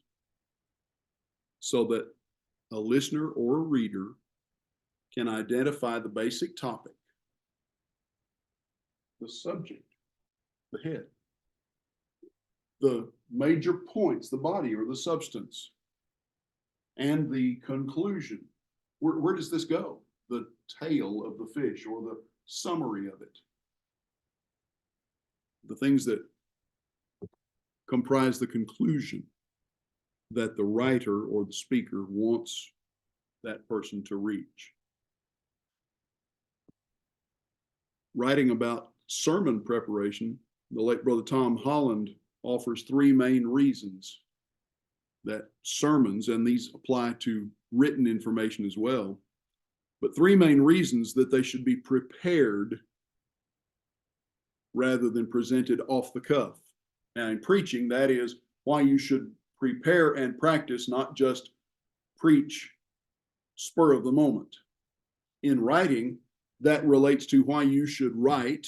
so that a listener or a reader can identify the basic topic, the subject, the head, the major points, the body or the substance, and the conclusion. Where does this go? The tail of the fish or the summary of it. The things that comprise the conclusion that the writer or the speaker wants that person to reach. Writing about sermon preparation, the late Brother Tom Holland offers three main reasons that sermons, and these apply to written information as well, but three main reasons that they should be prepared rather than presented off the cuff. Now, in preaching, that is why you should prepare and practice, not just preach spur of the moment. In writing, that relates to why you should write,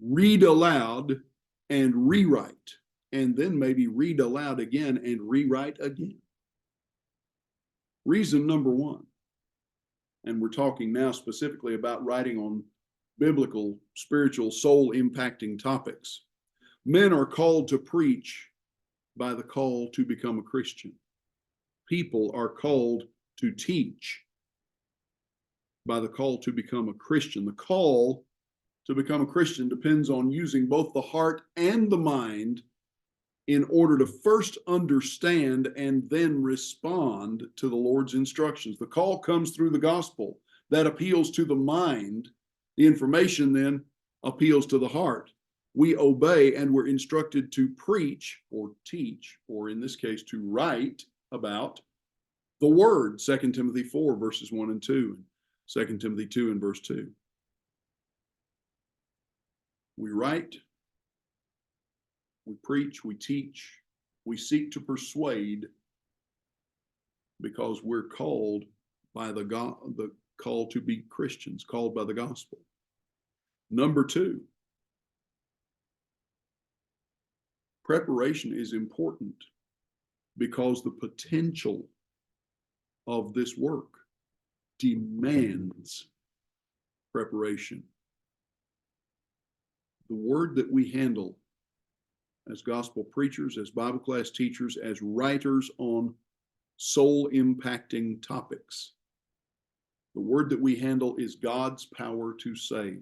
read aloud, and rewrite, and then maybe read aloud again and rewrite again. Reason number one, and we're talking now specifically about writing on biblical, spiritual, soul-impacting topics. Men are called to preach by the call to become a Christian. People are called to teach by the call to become a Christian. The call to become a Christian depends on using both the heart and the mind in order to first understand and then respond to the Lord's instructions. The call comes through the gospel that appeals to the mind. The information then appeals to the heart. We obey and we're instructed to preach or teach, or in this case, to write about the word, 2 Timothy 4, verses 1 and 2, and 2 Timothy 2 and verse 2. We write, we preach, we teach, we seek to persuade because we're called by the call to be Christians, called by the gospel. Number two, preparation is important because the potential of this work demands preparation. The word that we handle as gospel preachers, as Bible class teachers, as writers on soul impacting topics, the word that we handle is God's power to save.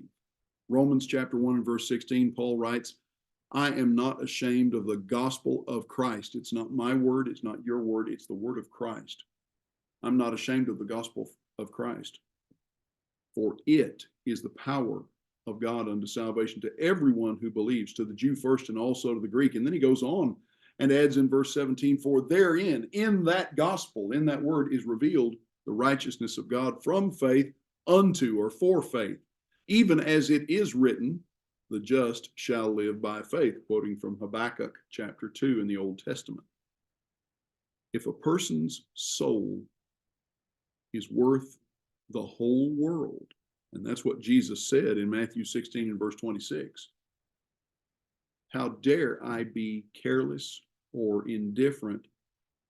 Romans chapter 1 and verse 16, Paul writes, I am not ashamed of the gospel of Christ. It's not my word, it's not your word, it's the word of Christ. I'm not ashamed of the gospel of Christ, for it is the power of God unto salvation to everyone who believes, to the Jew first and also to the Greek. And then he goes on and adds in verse 17, for therein, in that gospel, in that word is revealed the righteousness of God from faith unto, or for faith, even as it is written, the just shall live by faith, quoting from Habakkuk chapter 2 in the Old Testament. If a person's soul is worth the whole world, and that's what Jesus said in Matthew 16 and verse 26. How dare I be careless or indifferent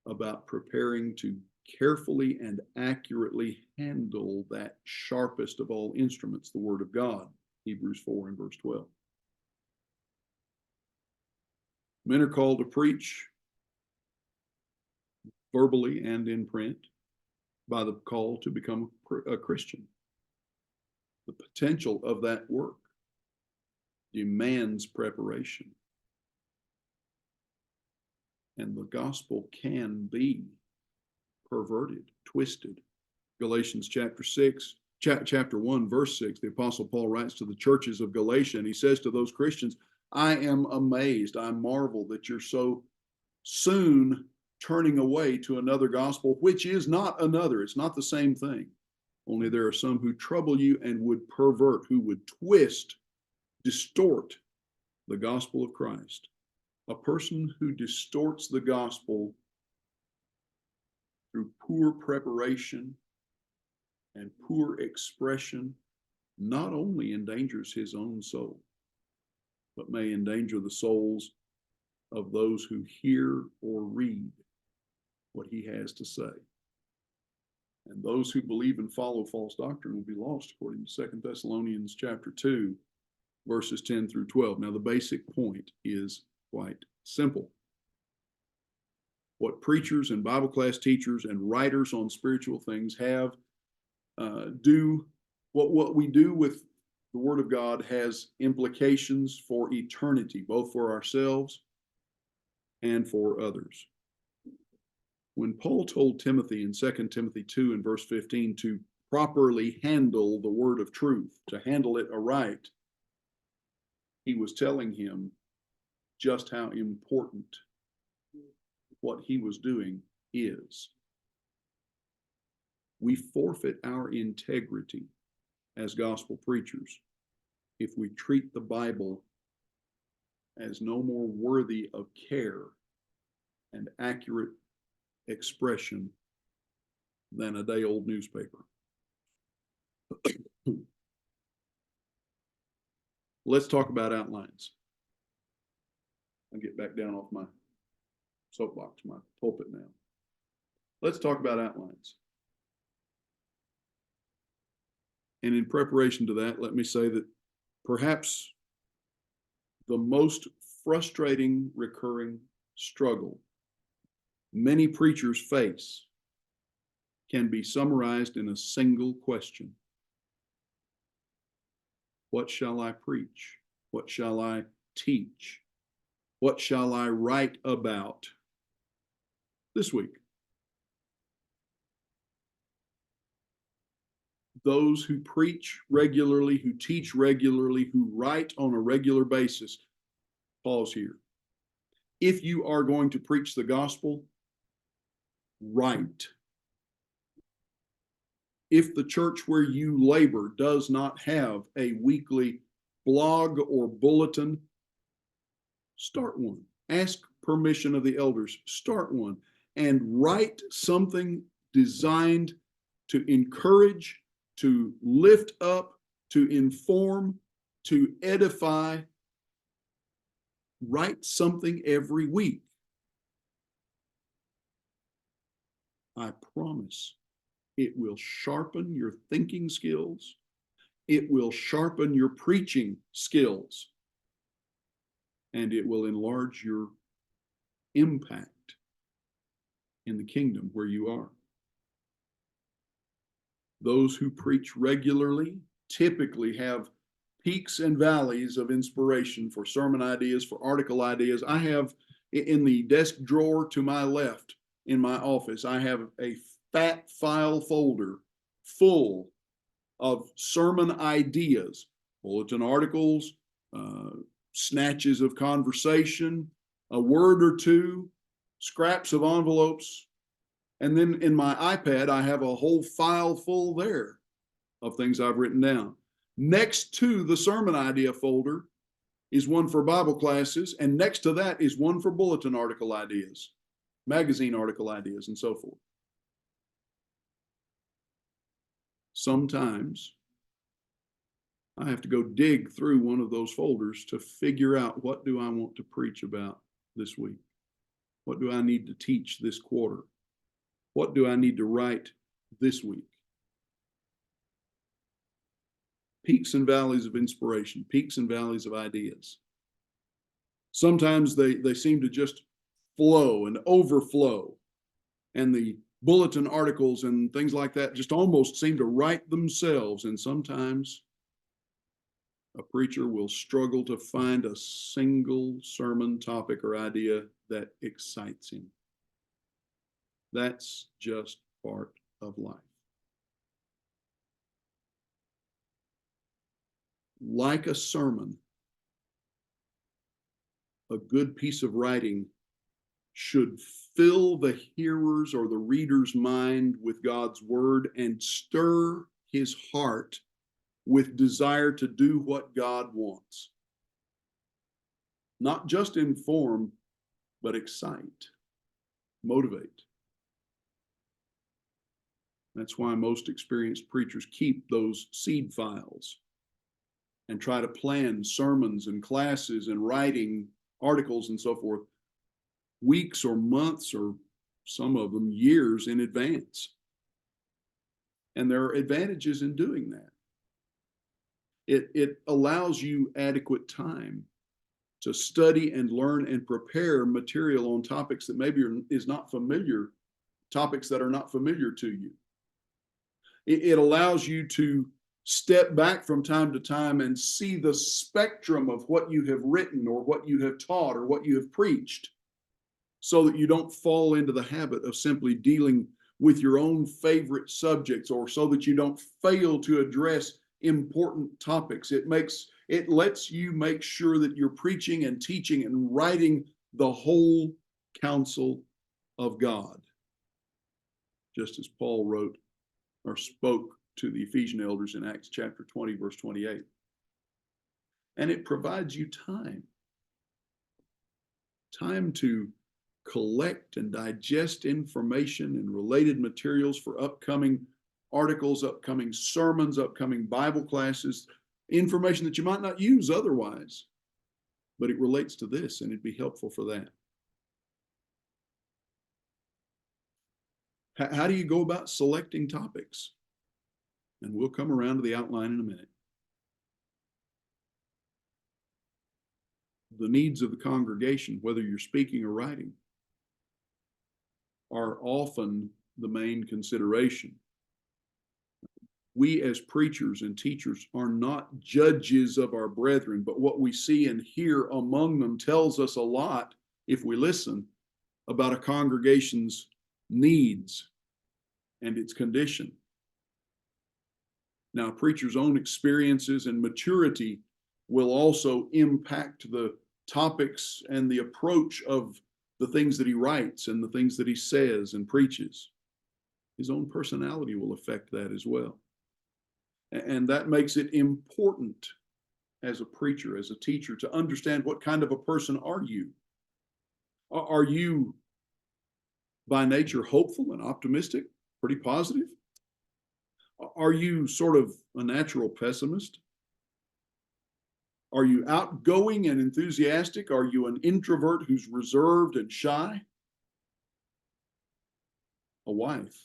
about preparing to carefully and accurately handle that sharpest of all instruments, the word of God, Hebrews 4 and verse 12. Men are called to preach verbally and in print by the call to become a Christian. The potential of that work demands preparation. And the gospel can be perverted, twisted. Galatians chapter 1, verse 6, the Apostle Paul writes to the churches of Galatia, and he says to those Christians, I am amazed, I marvel that you're so soon turning away to another gospel, which is not another. It's not the same thing. Only there are some who trouble you and would pervert, who would twist, distort the gospel of Christ. A person who distorts the gospel through poor preparation and poor expression not only endangers his own soul, but may endanger the souls of those who hear or read what he has to say. And those who believe and follow false doctrine will be lost, according to 2 Thessalonians chapter 2, verses 10 through 12. Now, the basic point is quite simple. What preachers and Bible class teachers and writers on spiritual things have what we do with the Word of God has implications for eternity, both for ourselves and for others. When Paul told Timothy in 2 Timothy 2 and verse 15 to properly handle the word of truth, to handle it aright, he was telling him just how important what he was doing is. We forfeit our integrity as gospel preachers if we treat the Bible as no more worthy of care and accurate expression than a day-old newspaper. Let's talk about outlines. I'll get back down off my soapbox, my pulpit now. Let's talk about outlines. And in preparation to that, let me say that perhaps the most frustrating recurring struggle many preachers face can be summarized in a single question. What shall I preach? What shall I teach? What shall I write about this week? Those who preach regularly, who teach regularly, who write on a regular basis. Pause here. If you are going to preach the gospel, write. If the church where you labor does not have a weekly blog or bulletin, start one. Ask permission of the elders, start one, and write something designed to encourage, to lift up, to inform, to edify. Write something every week. I promise it will sharpen your thinking skills. It will sharpen your preaching skills. And it will enlarge your impact in the kingdom where you are. Those who preach regularly typically have peaks and valleys of inspiration for sermon ideas, for article ideas. I have in the desk drawer to my left in my office, I have a fat file folder full of sermon ideas, bulletin articles, snatches of conversation, a word or two, scraps of envelopes. And then in my iPad, I have a whole file full there of things I've written down. Next to the sermon idea folder is one for Bible classes, and next to that is one for bulletin article ideas, magazine article ideas, and so forth. Sometimes I have to go dig through one of those folders to figure out, what do I want to preach about this week? What do I need to teach this quarter? What do I need to write this week? Peaks and valleys of inspiration, peaks and valleys of ideas. Sometimes they seem to just flow and overflow, and the bulletin articles and things like that just almost seem to write themselves. And sometimes a preacher will struggle to find a single sermon topic or idea that excites him. That's just part of life. Like a sermon, a good piece of writing should fill the hearer's or the reader's mind with God's word and stir his heart with desire to do what God wants. Not just inform, but excite, motivate. That's why most experienced preachers keep those seed files and try to plan sermons and classes and writing articles and so forth weeks or months, or some of them years in advance. And there are advantages in doing that. It allows you adequate time to study and learn and prepare material on topics that maybe is not familiar, topics that are not familiar to you. It allows you to step back from time to time and see the spectrum of what you have written or what you have taught or what you have preached, so that you don't fall into the habit of simply dealing with your own favorite subjects, or so that you don't fail to address important topics. It lets you make sure that you're preaching and teaching and writing the whole counsel of God, just as Paul wrote or spoke to the Ephesian elders in Acts chapter 20, verse 28. And it provides you time to collect and digest information and related materials for upcoming articles, upcoming sermons, upcoming Bible classes, information that you might not use otherwise, but it relates to this and it'd be helpful for that. How do you go about selecting topics? And we'll come around to the outline in a minute. The needs of the congregation, whether you're speaking or writing, are often the main consideration. we as preachers and teachers are not judges of our brethren, but what we see and hear among them tells us a lot, if we listen, about a congregation's needs and its condition. Now, a preacher's own experiences and maturity will also impact the topics and the approach of the things that he writes and the things that he says and preaches. His own personality will affect that as well. And that makes it important as a preacher, as a teacher, to understand what kind of a person are you? Are you by nature hopeful and optimistic, pretty positive? Are you sort of a natural pessimist? Are you outgoing and enthusiastic? Are you an introvert who's reserved and shy? A wife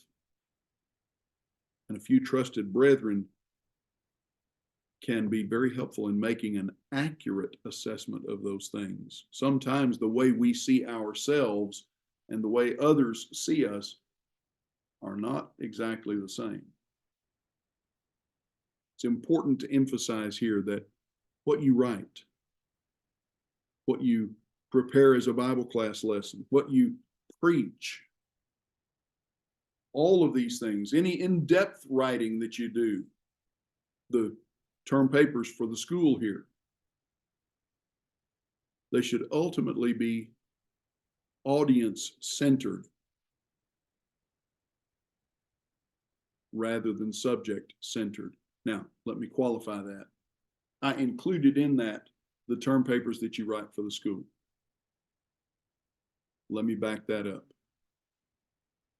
and a few trusted brethren can be very helpful in making an accurate assessment of those things. Sometimes the way we see ourselves and the way others see us are not exactly the same. It's important to emphasize here that what you write, what you prepare as a Bible class lesson, what you preach, all of these things, any in-depth writing that you do, the term papers for the school here, they should ultimately be audience-centered rather than subject-centered. Now, let me qualify that. I included in that the term papers that you write for the school. Let me back that up.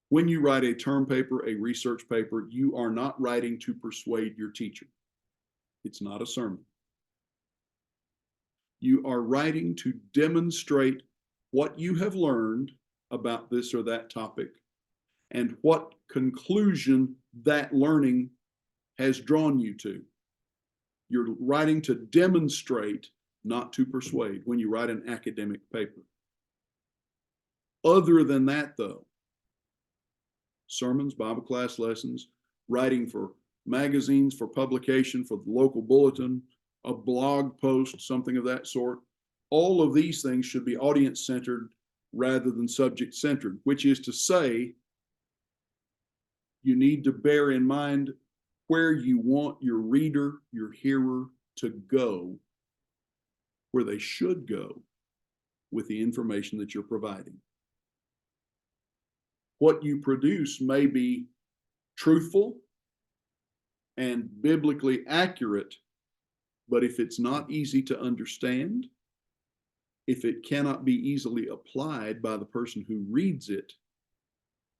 When you write a term paper, a research paper, you are not writing to persuade your teacher. It's not a sermon. You are writing to demonstrate what you have learned about this or that topic and what conclusion that learning has drawn you to. You're writing to demonstrate, not to persuade, when you write an academic paper. Other than that, though, sermons, Bible class lessons, writing for magazines, for publication, for the local bulletin, a blog post, something of that sort, all of these things should be audience-centered rather than subject-centered, which is to say, you need to bear in mind where you want your reader, your hearer to go, where they should go with the information that you're providing. What you produce may be truthful and biblically accurate, but if it's not easy to understand, if it cannot be easily applied by the person who reads it,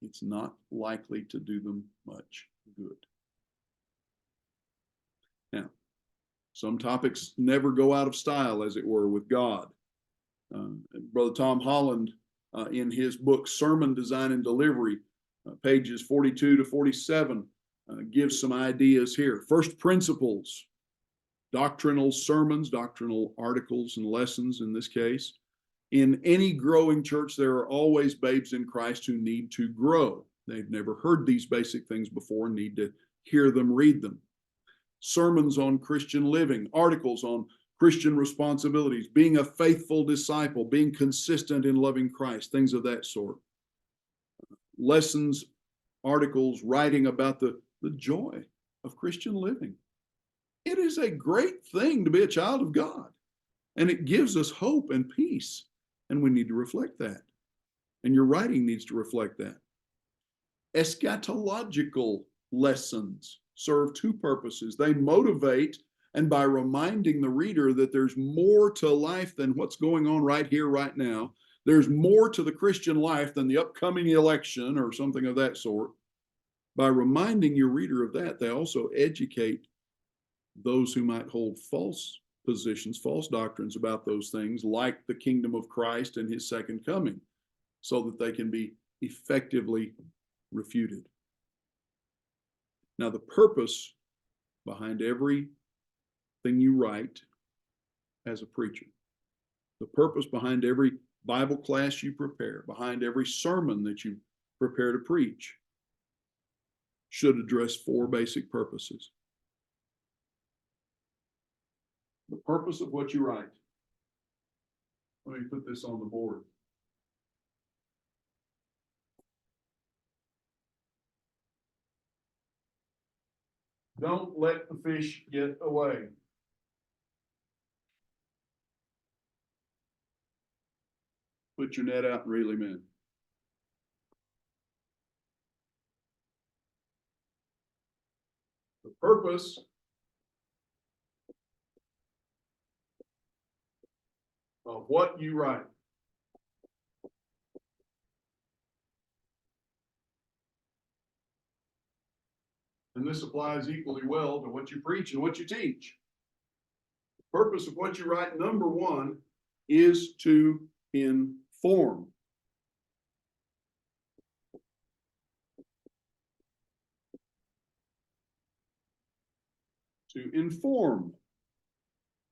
it's not likely to do them much good. Now, some topics never go out of style, as it were, with God. Brother Tom Holland, in his book, Sermon Design and Delivery, pages 42 to 47, gives some ideas here. First principles, doctrinal sermons, doctrinal articles and lessons in this case. In any growing church, there are always babes in Christ who need to grow. They've never heard these basic things before and need to hear them, read them. Sermons on Christian living, articles on Christian responsibilities, being a faithful disciple, being consistent in loving Christ, things of that sort. Lessons, articles, writing about the joy of Christian living. It is a great thing to be a child of God, and it gives us hope and peace, and we need to reflect that. And your writing needs to reflect that. Eschatological lessons serve two purposes. They motivate, and by reminding the reader that there's more to life than what's going on right here, right now, there's more to the Christian life than the upcoming election or something of that sort. By reminding your reader of that, they also educate those who might hold false positions, false doctrines about those things, like the kingdom of Christ and his second coming, so that they can be effectively refuted. Now, the purpose behind everything you write as a preacher, the purpose behind every Bible class you prepare, behind every sermon that you prepare to preach, should address four basic purposes. The purpose of what you write. Let me put this on the board. Don't let the fish get away. Put your net out and reel him in. The purpose of what you write. And this applies equally well to what you preach and what you teach. The purpose of what you write, number one, is to inform. To inform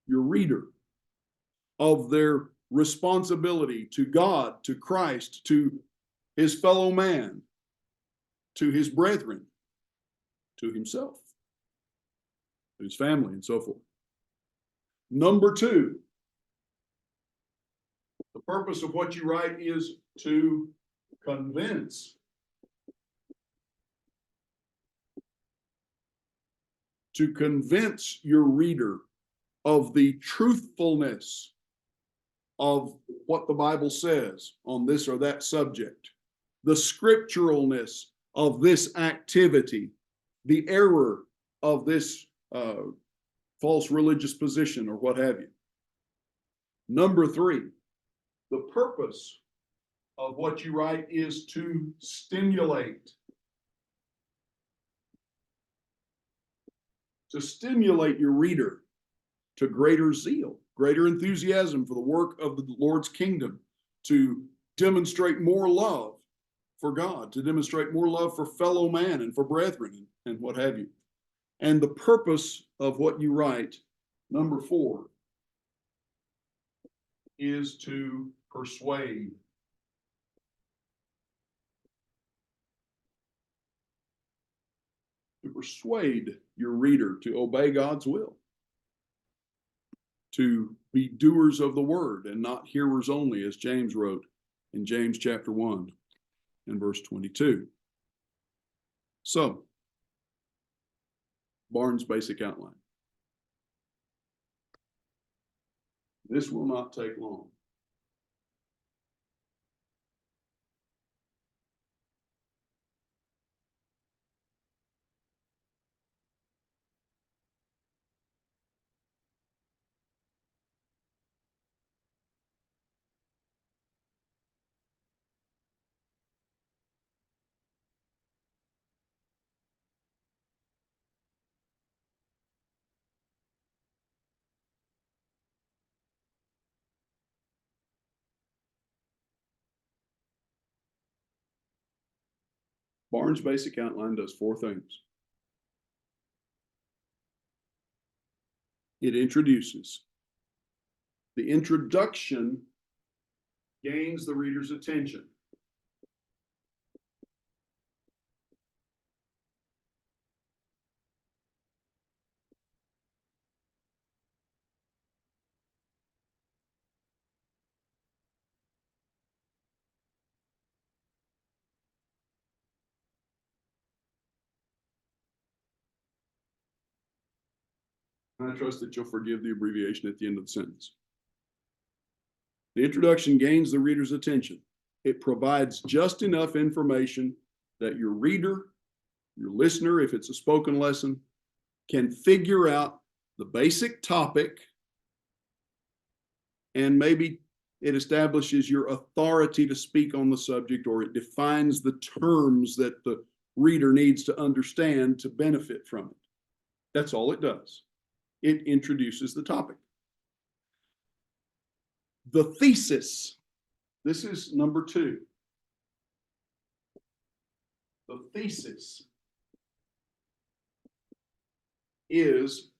your reader of their responsibility to God, to Christ, to his fellow man, to his brethren, to himself, to his family, and so forth. Number two, the purpose of what you write is to convince. To convince your reader of the truthfulness of what the Bible says on this or that subject, the scripturalness of this activity, the error of this false religious position, or what have you. Number three, the purpose of what you write is to stimulate. To stimulate your reader to greater zeal, greater enthusiasm for the work of the Lord's kingdom, to demonstrate more love for God, to demonstrate more love for fellow man and for brethren and what have you. And the purpose of what you write, number four, is to persuade. To persuade your reader to obey God's will, to be doers of the word and not hearers only, as James wrote in James chapter 1 and verse 22. So, Barnes' basic outline. This will not take long. Barnes' basic outline does four things. It introduces. The introduction gains the reader's attention. And I trust that you'll forgive the abbreviation at the end of the sentence. The introduction gains the reader's attention. It provides just enough information that your reader, your listener, if it's a spoken lesson, can figure out the basic topic, and maybe it establishes your authority to speak on the subject, or it defines the terms that the reader needs to understand to benefit from it. That's all it does. It introduces the topic. The thesis. This is number two. The thesis is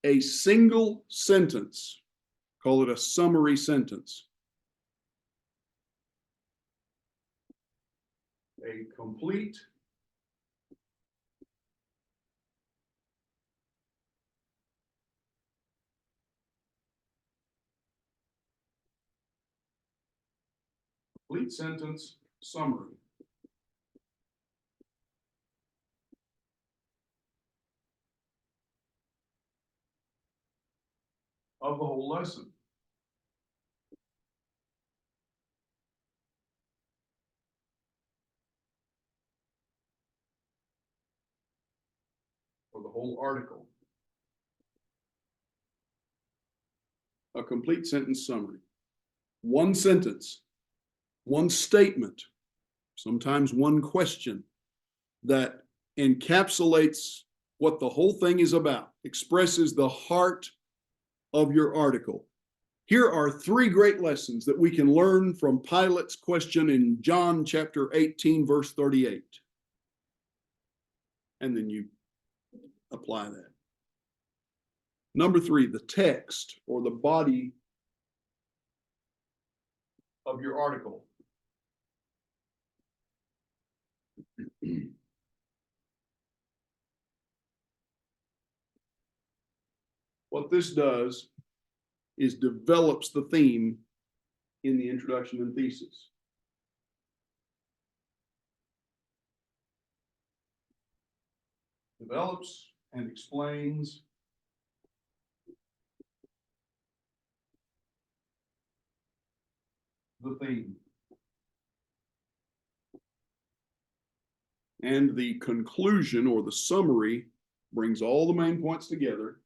a single sentence. Call it a summary sentence. A complete Complete sentence summary. Of the whole lesson. Or the whole article. A complete sentence summary. One sentence, one statement, sometimes one question that encapsulates what the whole thing is about, expresses the heart of your article. Here are three great lessons that we can learn from Pilate's question in John chapter 18, verse 38. And then you apply that. Number three, the text or the body of your article. What this does is develops the theme in the introduction and thesis. Develops and explains the theme. And the conclusion or the summary brings all the main points together.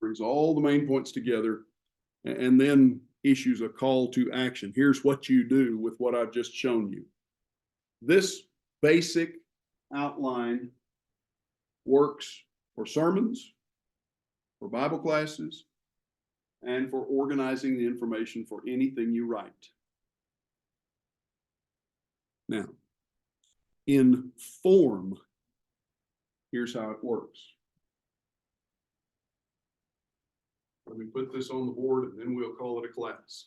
Brings all the main points together and then issues a call to action. Here's what you do with what I've just shown you. This basic outline works for sermons, for Bible classes, and for organizing the information for anything you write. Now, in form, here's how it works. Let me put this on the board and then we'll call it a class.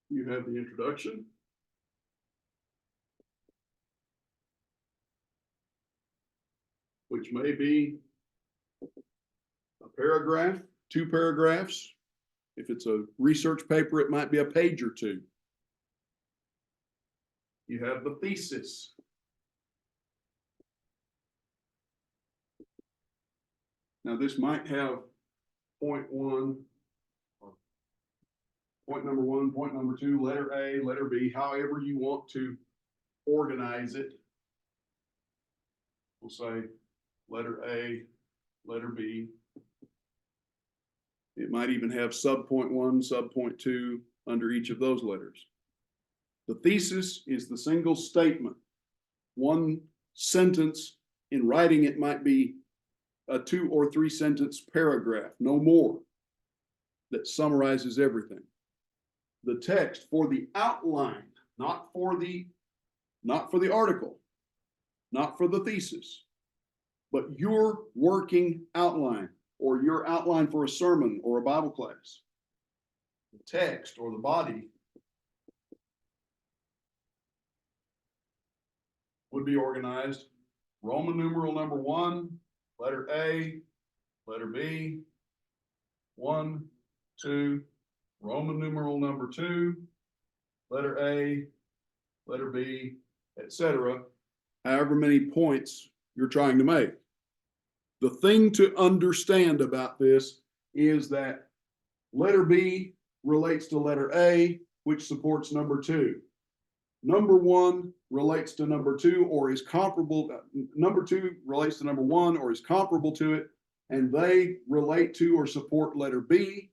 You have the introduction. Which may be a paragraph, two paragraphs. If it's a research paper, it might be a page or two. You have the thesis. Now this might have point one, or point number one, point number two, letter A, letter B, however you want to organize it. We'll say letter A, letter B. It might even have sub point one, sub point two under each of those letters. The thesis is the single statement. One sentence. In writing, it might be a 2 or 3 sentence paragraph, no more, that summarizes everything. The text for the outline, not for the article, not for the thesis, but your working outline or your outline for a sermon or a Bible class. The text or the body would be organized Roman numeral number 1, letter A, letter B, 1, 2, Roman numeral number 2, letter A, letter B, etc. However many points you're trying to make. The thing to understand about this is that letter B relates to letter A, which supports number 2. Number 1 relates to number 2 or is comparable. Number 2 relates to number 1 or is comparable to it. and they relate to or support letter B,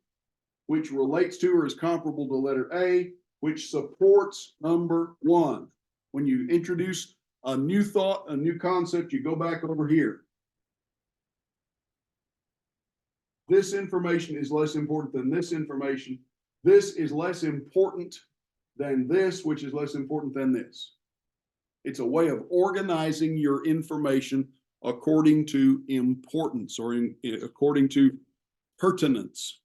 which relates to or is comparable to letter A, which supports number 1. When you introduce a new thought, a new concept, you go back over here. This information is less important than this information. This is less important than this, which is less important than this. It's a way of organizing your information according to importance or according to pertinence.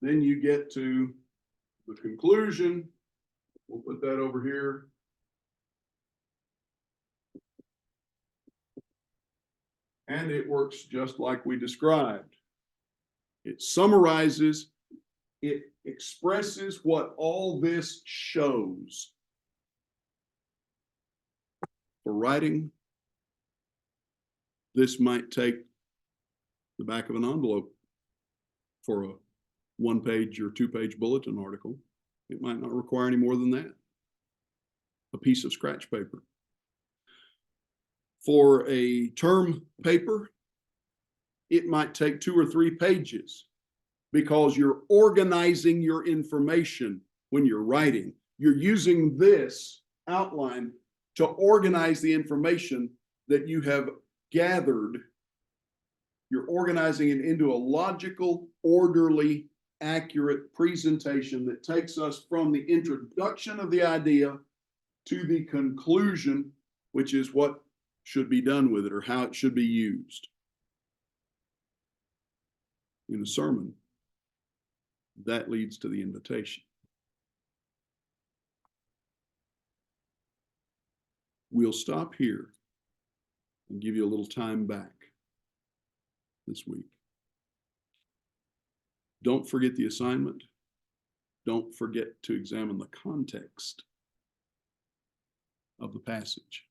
Then you get to the conclusion. We'll put that over here. And it works just like we described. It summarizes, it expresses what all this shows. For writing, this might take the back of an envelope for a 1-page or 2-page bulletin article. It might not require any more than that. A piece of scratch paper. For a term paper, it might take 2 or 3 pages because you're organizing your information when you're writing. You're using this outline to organize the information that you have gathered. You're organizing it into a logical, orderly, accurate presentation that takes us from the introduction of the idea to the conclusion, which is what should be done with it or how it should be used. In a sermon, that leads to the invitation. We'll stop here and give you a little time back this week. Don't forget the assignment. Don't forget to examine the context of the passage.